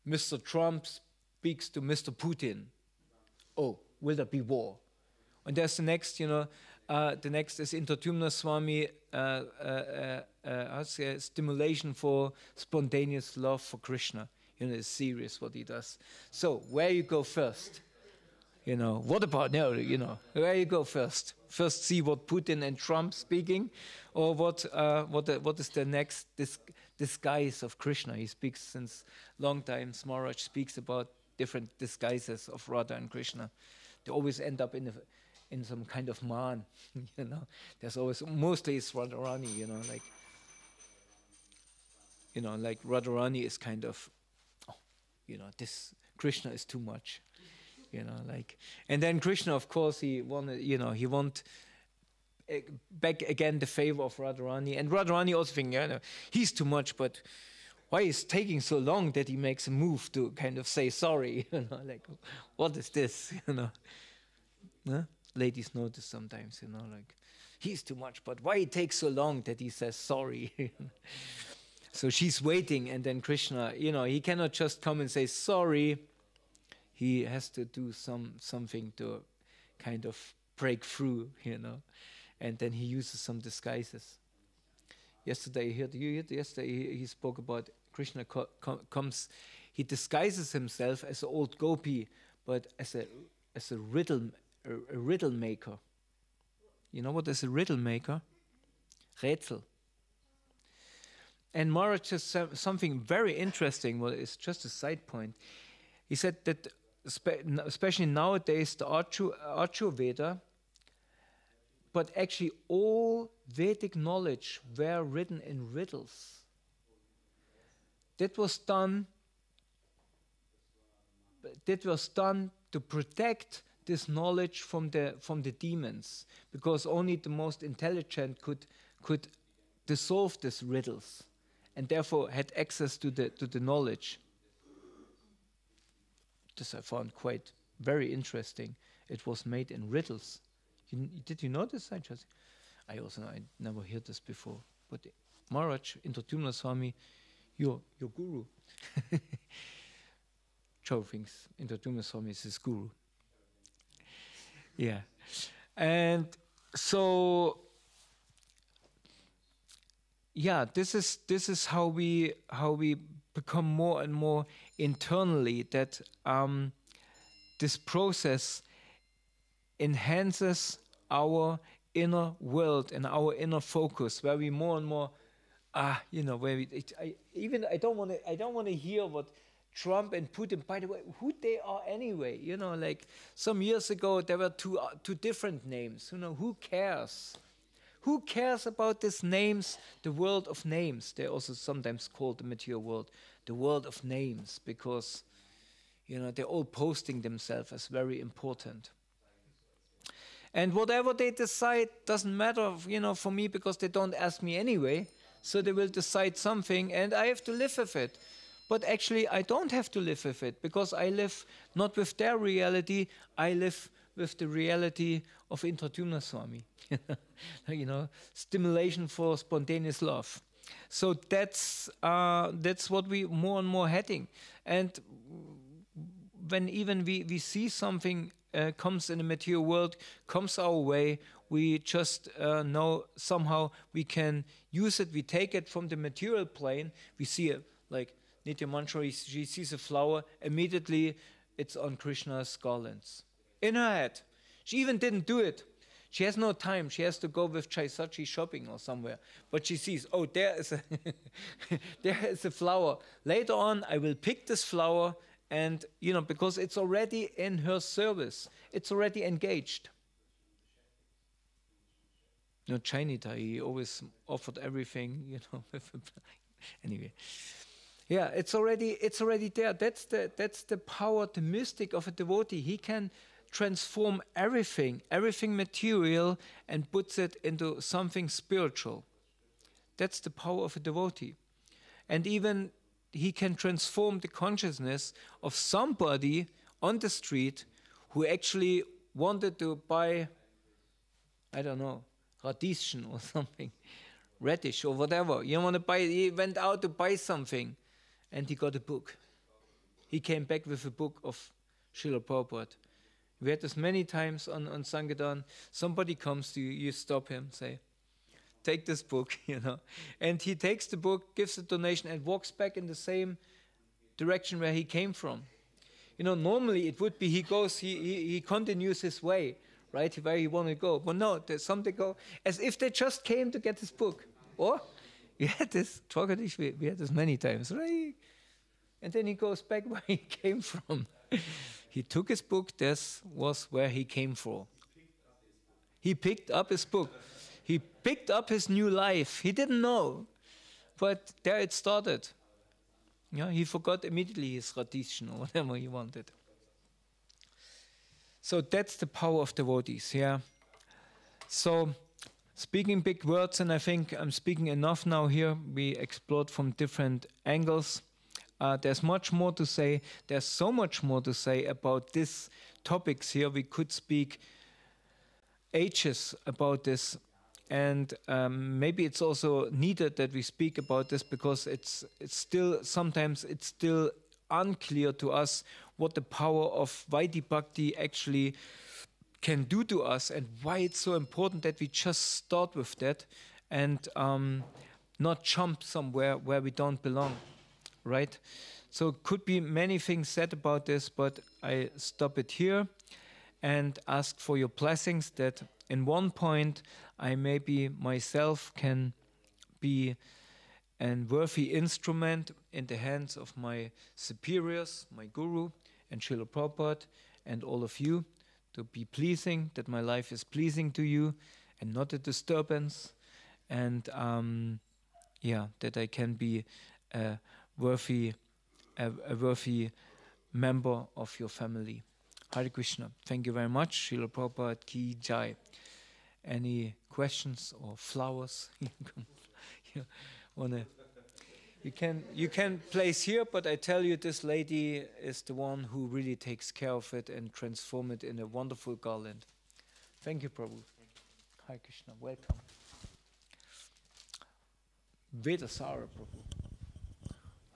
[SPEAKER 1] Mr. Trump speaks to Mr. Putin. Oh, will there be war? And there's the next, you know, the next is Indradyumna Swami, stimulation for spontaneous love for Krishna. You know, it's serious what he does. So, where you go first? You know, what about, no, you know, where you go first? First see what Putin and Trump speaking, or what is the next disguise of Krishna? He speaks since long time. Smaraj speaks about different disguises of Radha and Krishna. They always end up in some kind of man, you know. There's always, mostly it's Radharani, you know, like Radharani is kind of, you know, this Krishna is too much, you know, like, and then Krishna, of course, he want back again the favor of Radharani, and Radharani also thinking, you know, he's too much, but why is it taking so long that he makes a move to kind of say sorry, you know, like, what is this, you know? Huh? Ladies notice sometimes, you know, like, he's too much, but why it takes so long that he says sorry? So she's waiting, and then Krishna, you know, he cannot just come and say sorry. He has to do something to kind of break through, you know, and then he uses some disguises. Yesterday, he spoke about Krishna comes, he disguises himself as an old gopi, but as a riddle maker. You know what is a riddle maker? Rätsel. And Maharaj says something very interesting, well, it's just a side point. He said that especially nowadays, the Archo Veda, but actually all Vedic knowledge were written in riddles. That was done to protect this knowledge from the demons, because only the most intelligent could dissolve these riddles, and therefore had access to the knowledge. This I found quite very interesting. It was made in riddles. Did you know this? I never heard this before, but Maharaj, Indradyumna Swami, your guru. Joe thinks Indradyumna Swami is his guru. Yeah. And so, yeah, this is how we become more and more internally, that this process enhances our inner world and our inner focus, where we more and more, where I don't want to hear what Trump and Putin, by the way, who they are anyway. Like some years ago there were two different names. Who cares? Who cares about these names? The world of names. They also sometimes called the material world the world of names, because they're all posting themselves as very important. And whatever they decide doesn't matter, for me, because they don't ask me anyway. So they will decide something, and I have to live with it. But actually, I don't have to live with it, because I live not with their reality. I live with the reality of Indradyumna Swami. Stimulation for spontaneous love. So that's what we more and more heading. And when even we see something comes in the material world, comes our way, we just know somehow we can use it. We take it from the material plane. We see it, like Nitya Mantra, she sees a flower, immediately it's on Krishna's garlands. In her head. She even didn't do it. She has no time. She has to go with Chaisachi shopping or somewhere. But she sees, oh, there is a flower. Later on, I will pick this flower, and, because it's already in her service. It's already engaged. Chainita, he always offered everything, anyway. Yeah, it's already there. That's the power, the mystic of a devotee. He can transform everything material, and puts it into something spiritual. That's the power of a devotee. And even he can transform the consciousness of somebody on the street who actually wanted to buy, I don't know, radischen or something, radish or whatever. He went out to buy something, and he got a book. He came back with a book of Srila Prabhupada. We had this many times on Sankirtan. Somebody comes to you, you stop him, say, take this book, And he takes the book, gives a donation, and walks back in the same direction where he came from. Normally it would be he continues his way, right, where he wanted to go. But no, some they go as if they just came to get this book. Or we had this, we had this many times, right? And then he goes back where he came from. He took his book, this was where he came from. He picked up his book. He picked up his new life. He didn't know, but there it started. He forgot immediately his radischen or whatever he wanted. So that's the power of devotees, yeah. So speaking big words, and I think I'm speaking enough now here. We explored from different angles. There's much more to say. There's so much more to say about these topics here. We could speak ages about this, and maybe it's also needed that we speak about this, because it's still unclear to us what the power of Vaidhi Bhakti actually can do to us, and why it's so important that we just start with that and not jump somewhere where we don't belong. Right? So could be many things said about this, but I stop it here and ask for your blessings that in one point I maybe myself can be a worthy instrument in the hands of my superiors, my guru, and Srila Prabhupada, and all of you, to be pleasing, that my life is pleasing to you and not a disturbance, and that I can be a worthy member of your family. Hare Krishna. Thank you very much. Srila Prabhupada Ki Jai. Any questions or flowers? You can place here, but I tell you, this lady is the one who really takes care of it and transform it in a wonderful garland. Thank you, Prabhu. Hare Krishna. Welcome. Vedasara Prabhu.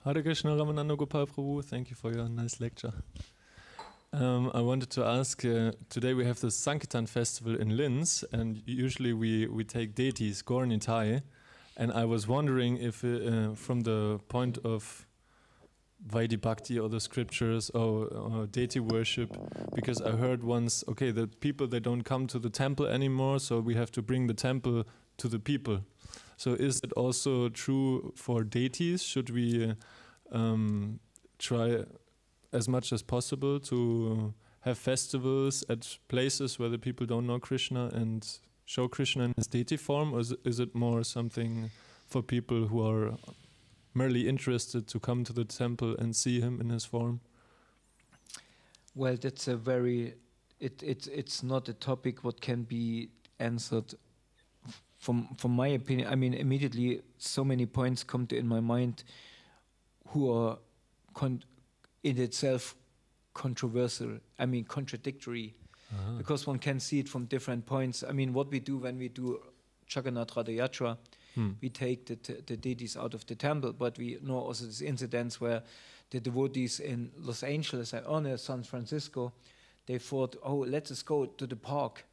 [SPEAKER 2] Hare Krishna, Ramananda, Gopala, Prabhu. Thank you for your nice lecture. I wanted to ask, today we have the Sankirtan festival in Linz, and usually we take deities, Gornitai, and I was wondering if from the point of Vaidhi Bhakti or the scriptures or deity worship, because I heard once, okay, the people, they don't come to the temple anymore, so we have to bring the temple to the people. So is it also true for deities? Should we try as much as possible to have festivals at places where the people don't know Krishna and show Krishna in his deity form, or is it more something for people who are merely interested to come to the temple and see him in his form?
[SPEAKER 1] Well, that's a very, it's not a topic what can be answered from my opinion. I mean, immediately so many points come to in my mind who are in itself controversial, I mean contradictory, because one can see it from different points. I mean, what we do when we do Jagannath Ratha Yatra, we take the deities out of the temple, but we know also this incidents where the devotees in Los Angeles or San Francisco, they thought, oh, let us go to the park.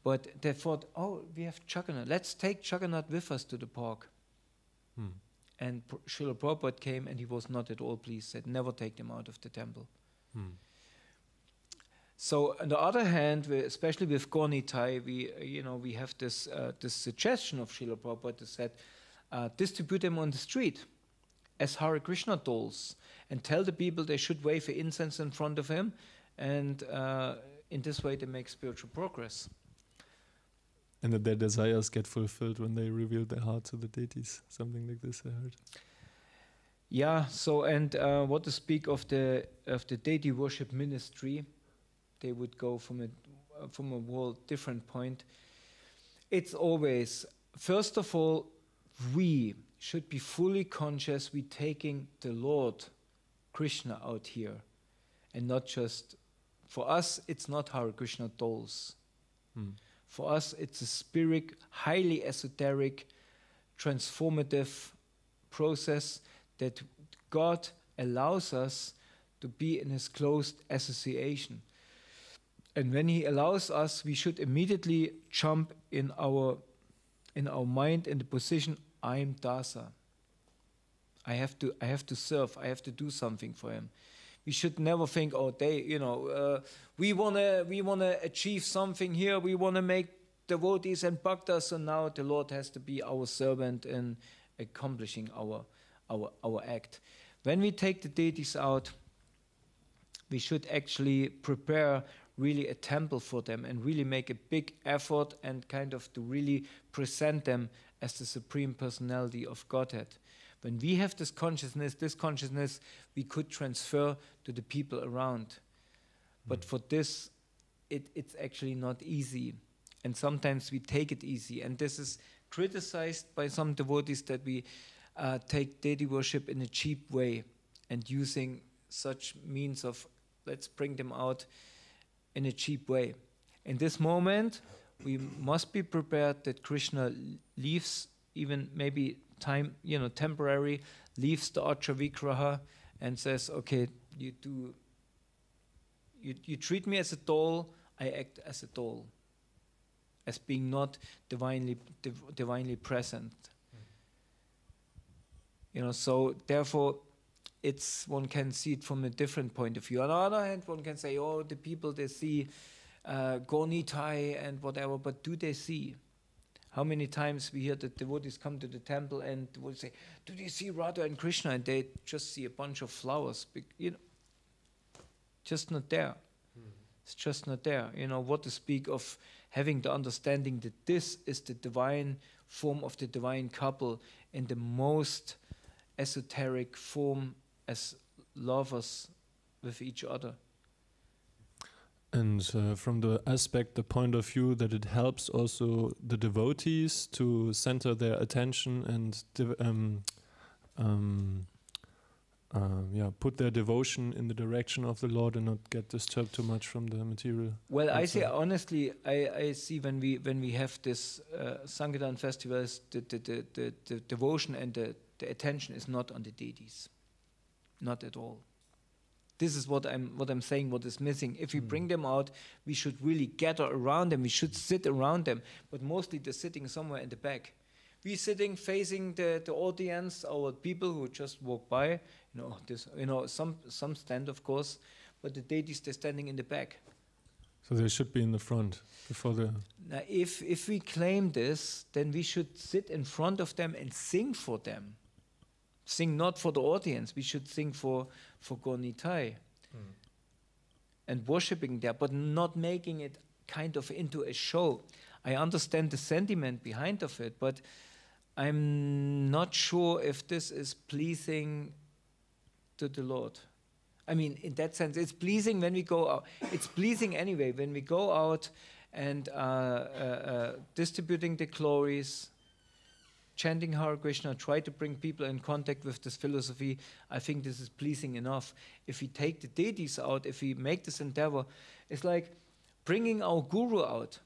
[SPEAKER 1] But they thought, oh, we have Jagannath, let's take Jagannath with us to the park. And Srila Prabhupada came and he was not at all pleased, said, never take them out of the temple. So on the other hand, especially with Gornitai, we have this suggestion of Srila Prabhupada that said, distribute them on the street as Hare Krishna dolls and tell the people they should wave the incense in front of him, and in this way they make spiritual progress.
[SPEAKER 2] And that their desires get fulfilled when they reveal their heart to the deities. Something like this I heard.
[SPEAKER 1] Yeah, so and what to speak of the deity worship ministry, they would go from a whole different point. It's always, first of all, we should be fully conscious we're taking the Lord Krishna out here, and not just, for us it's not Hare Krishna dolls. For us it's a spirit, highly esoteric, transformative process that God allows us to be in his closed association. And when he allows us, we should immediately jump in our mind in the position, I'm Dasa. I have to serve, I have to do something for him. We should never think, oh, we wanna achieve something here, we wanna make devotees and bhaktas, so now the Lord has to be our servant in accomplishing our act. When we take the deities out, we should actually prepare really a temple for them and really make a big effort and kind of to really present them as the Supreme Personality of Godhead. When we have this consciousness we could transfer to the people around. But for this, it's actually not easy. And sometimes we take it easy. And this is criticized by some devotees that we take deity worship in a cheap way and using such means of, let's bring them out in a cheap way. In this moment, we must be prepared that Krishna leaves, even maybe temporary, leaves the Archa Vigraha and says, okay, you treat me as a doll, I act as a doll, as being not divinely present. So therefore, one can see it from a different point of view. On the other hand, one can say, oh, the people, they see Gornitai and whatever, but do they see? How many times we hear that devotees come to the temple and will say, do you see Radha and Krishna? And they just see a bunch of flowers. Just not there. It's just not there. What to speak of having the understanding that this is the divine form of the divine couple in the most esoteric form as lovers with each other.
[SPEAKER 2] And from the point of view that it helps also the devotees to center their attention and put their devotion in the direction of the Lord and not get disturbed too much from the material.
[SPEAKER 1] Well, I say honestly, I see when we have this Sankirtan festivals, the devotion and the attention is not on the deities, not at all. This is what I'm saying. What is missing? If we bring them out, we should really gather around them. We should sit around them. But mostly they're sitting somewhere in the back. We sitting facing the audience, our people who just walk by. Some stand, of course, but the deities they're standing in the back.
[SPEAKER 2] So they should be in the front before the.
[SPEAKER 1] Now, if we claim this, then we should sit in front of them and sing for them. Sing not for the audience. We should sing for Gornitai and worshipping there, but not making it kind of into a show. I understand the sentiment behind of it, but I'm not sure if this is pleasing to the Lord. I mean, in that sense, it's pleasing when we go out. It's pleasing anyway when we go out and distributing the glories, chanting Hare Krishna, try to bring people in contact with this philosophy. I think this is pleasing enough. If we take the deities out, if we make this endeavor, it's like bringing our guru out.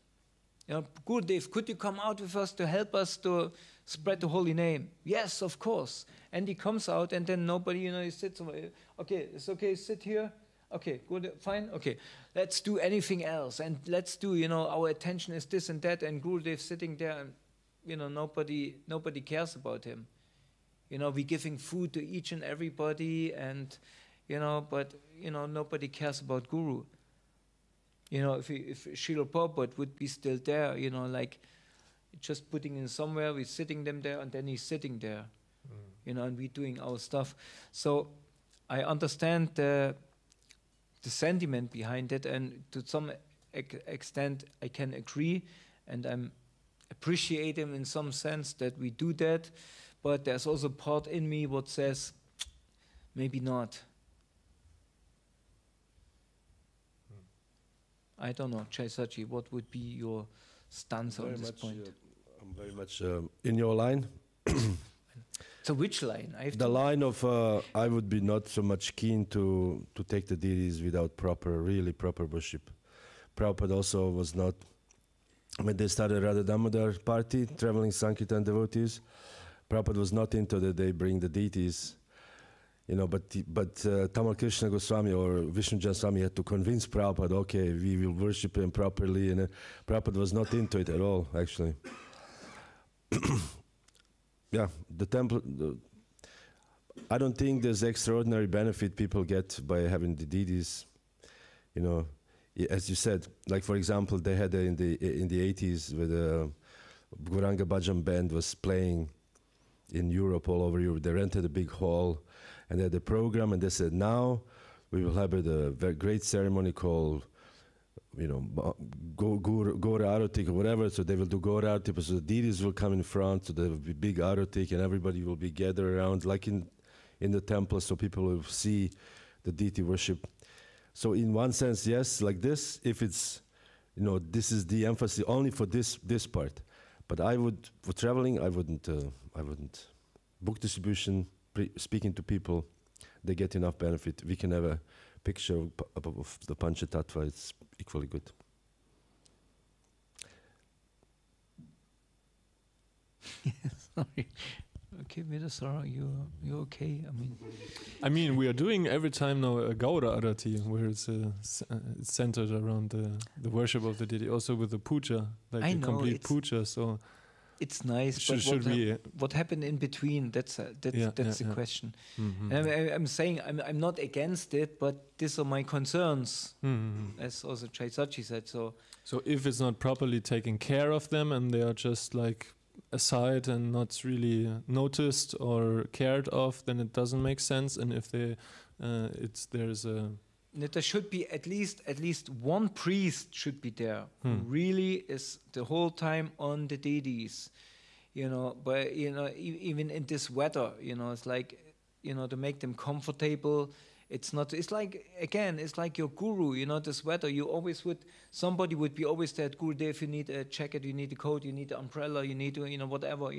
[SPEAKER 1] Gurudev, could you come out with us to help us to spread the holy name? Yes, of course. And he comes out, and then nobody, he sits somewhere. Okay, it's okay, sit here. Okay, good, fine. Okay, let's do anything else, and let's do, our attention is this and that, and Gurudev sitting there, and nobody cares about him. We're giving food to each and everybody, and but nobody cares about Guru. If Srila Prabhupada would be still there, like just putting in somewhere, we're sitting them there, and then he's sitting there, and we're doing our stuff. So I understand the sentiment behind it, and to some extent I can agree, and I'm appreciate him in some sense that we do that, but there's also part in me what says maybe not. I don't know, Chaisachi, what would be your stance on this point?
[SPEAKER 3] I'm very much in your line.
[SPEAKER 1] So which line?
[SPEAKER 3] The line of I would be not so much keen to take the deities without really proper worship. Prabhupada also was not. When they started Radha Damodar party, traveling Sankirtan devotees, Prabhupada was not into that they bring the deities, but Tamal Krishna Goswami or Vishnu Jan Swami had to convince Prabhupada, okay, we will worship him properly, and Prabhupada was not into it at all, actually. The temple, I don't think there's extraordinary benefit people get by having the deities, as you said, like for example, they had in the 80s where the Gauranga Bhajan band was playing in Europe, all over Europe. They rented a big hall and they had a program, and they said, now we will have a very great ceremony called, Gaura Aratik or whatever. So they will do Gaura Aratik, so the deities will come in front, so there will be big Aratik and everybody will be gathered around like in the temple, so people will see the deity worship. So in one sense, yes, like this, if it's, this is the emphasis only for this part. But for traveling, I wouldn't. Book distribution, speaking to people, they get enough benefit. We can have a picture of the Panchatattva, it's equally good.
[SPEAKER 1] Sorry. Okay, Vidasara, you okay?
[SPEAKER 2] I mean, we are doing every time now a Gaura Arati, where it's centered around the worship of the deity, also with the puja, like a complete puja. So
[SPEAKER 1] it's nice, what happened in between? That's the question. Mm-hmm. And I'm saying I'm not against it, but these are my concerns, as also Chaisachi said. So
[SPEAKER 2] if it's not properly taken care of them, and they are just like aside and not really noticed or cared of, then it doesn't make sense. And if there
[SPEAKER 1] should be at least one priest should be there who really is the whole time on the deities, but even in this weather, it's like, to make them comfortable. It's like your guru, this weather, somebody would be always there at Gurudev, you need a jacket, you need a coat, you need an umbrella, you need, whatever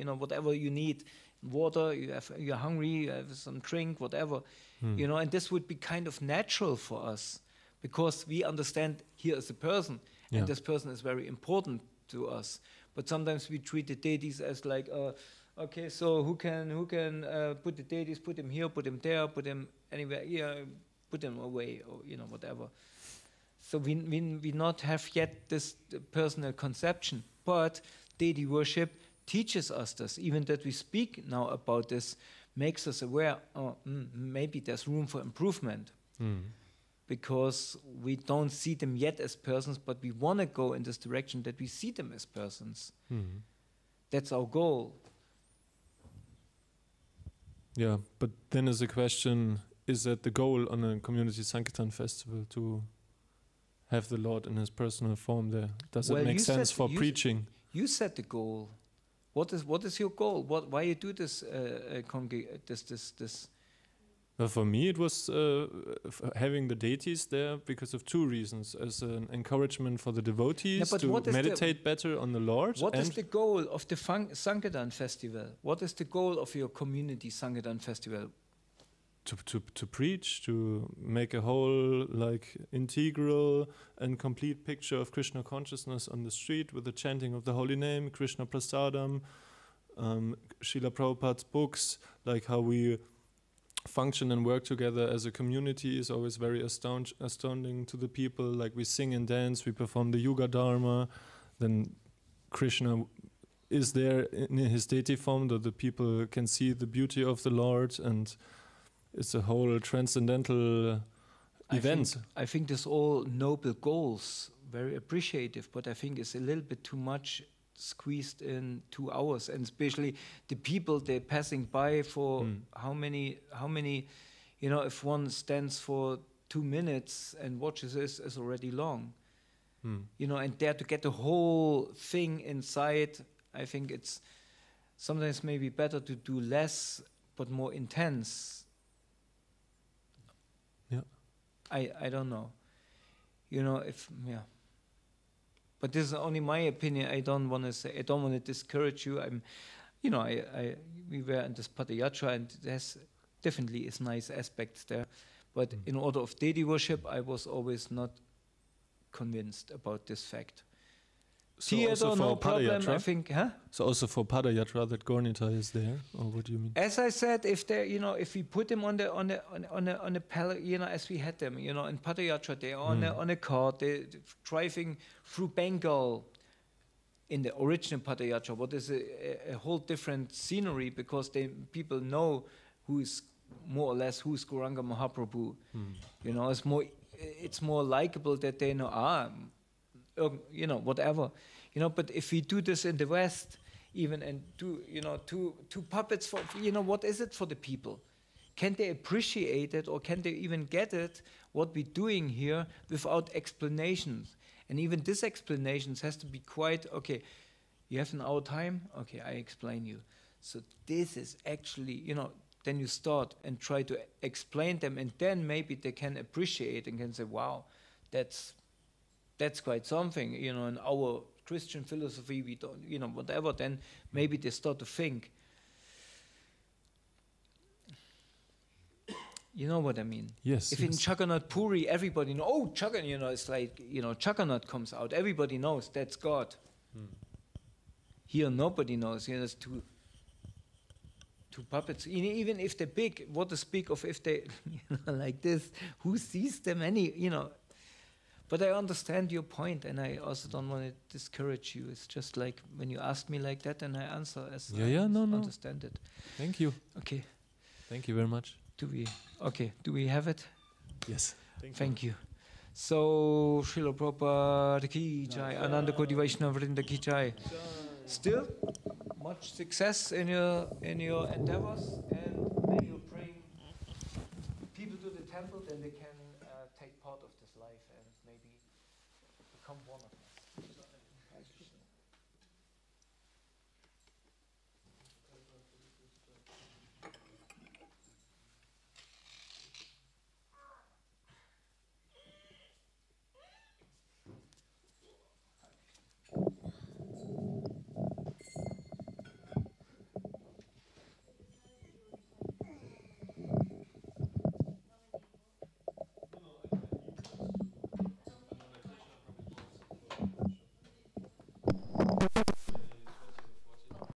[SPEAKER 1] you need. water, you're hungry, you have some drink, whatever, and this would be kind of natural for us because we understand here is a person, and this person is very important to us. But sometimes we treat the deities as like, okay, so who can put the deities, put him here, put him there, put him anywhere, put him away, or whatever. So we not have yet this personal conception, but deity worship teaches us this. Even that we speak now about this makes us aware, maybe there's room for improvement. Because we don't see them yet as persons, but we want to go in this direction that we see them as persons. That's our goal.
[SPEAKER 2] Yeah, but then is the question, is that the goal on a community Sankirtan festival to have the Lord in his personal form there? Does it make sense for preaching?
[SPEAKER 1] You set the goal. What is your goal? Why you do this?
[SPEAKER 2] Well, for me, it was having the deities there because of two reasons: as an encouragement for the devotees to meditate better on the Lord.
[SPEAKER 1] What is the goal of the Sankirtan festival? What is the goal of your community Sankirtan festival?
[SPEAKER 2] To preach, to make a whole, integral and complete picture of Krishna consciousness on the street with the chanting of the holy name, Krishna Prasadam, Srila Prabhupada's books, like how we function and work together as a community is always very astounding to the people. Like we sing and dance, we perform the Yuga Dharma, then Krishna is there in his deity form that the people can see the beauty of the Lord, and it's a whole transcendental event.
[SPEAKER 1] I think this all noble goals, very appreciative, but I think it's a little bit too much squeezed in 2 hours, and especially the people they're passing by for how many if one stands for 2 minutes and watches this is already long, and there to get the whole thing inside. I think it's sometimes maybe better to do less but more intense. I don't know, but this is only my opinion. I don't want to discourage you. We were in this Padayatra, and there's definitely is nice aspects there. But in order of deity worship, I was always not convinced about this fact.
[SPEAKER 2] So
[SPEAKER 1] Theater, no problem, I think,
[SPEAKER 2] So also for Padayatra that Gaur-Nitai is there, or what do you mean?
[SPEAKER 1] As I said, if we put them on the pallet, as we had them, in Padayatra, they are on a cart, they're driving through Bengal. In the original Padayatra, what is a whole different scenery, because people know who's more or less who's Gauranga Mahaprabhu. It's more likable that they know whatever, but if we do this in the West, even, and do, two puppets for, what is it for the people? Can they appreciate it, or can they even get it, what we're doing here, without explanations? And even this explanations has to be quite, okay, you have an hour time? Okay, I explain you. So this is actually, then you start and try to explain them, and then maybe they can appreciate and can say, wow, that's quite something, in our Christian philosophy, we don't, whatever, then maybe they start to think. You know what I mean?
[SPEAKER 2] Yes.
[SPEAKER 1] If in Jagannath Puri, everybody knows, Jagannath, it's like, Jagannath comes out, everybody knows that's God. Here, nobody knows, there's two puppets. Even if they're big, what to speak of if they, like this, who sees them But I understand your point, and I also don't want to discourage you. It's just like when you ask me like that, and I answer as I understand it.
[SPEAKER 2] Thank you.
[SPEAKER 1] Okay.
[SPEAKER 2] Thank you very much.
[SPEAKER 1] Do we have it?
[SPEAKER 2] Yes.
[SPEAKER 1] Thank you. So, Srila Prabhupada ki jai, Ananda Koti Vaishnava Vrinda ki jai. Still, much success in your endeavors, and may you bring people to the temple, then they can take part of this life and maybe become one of them.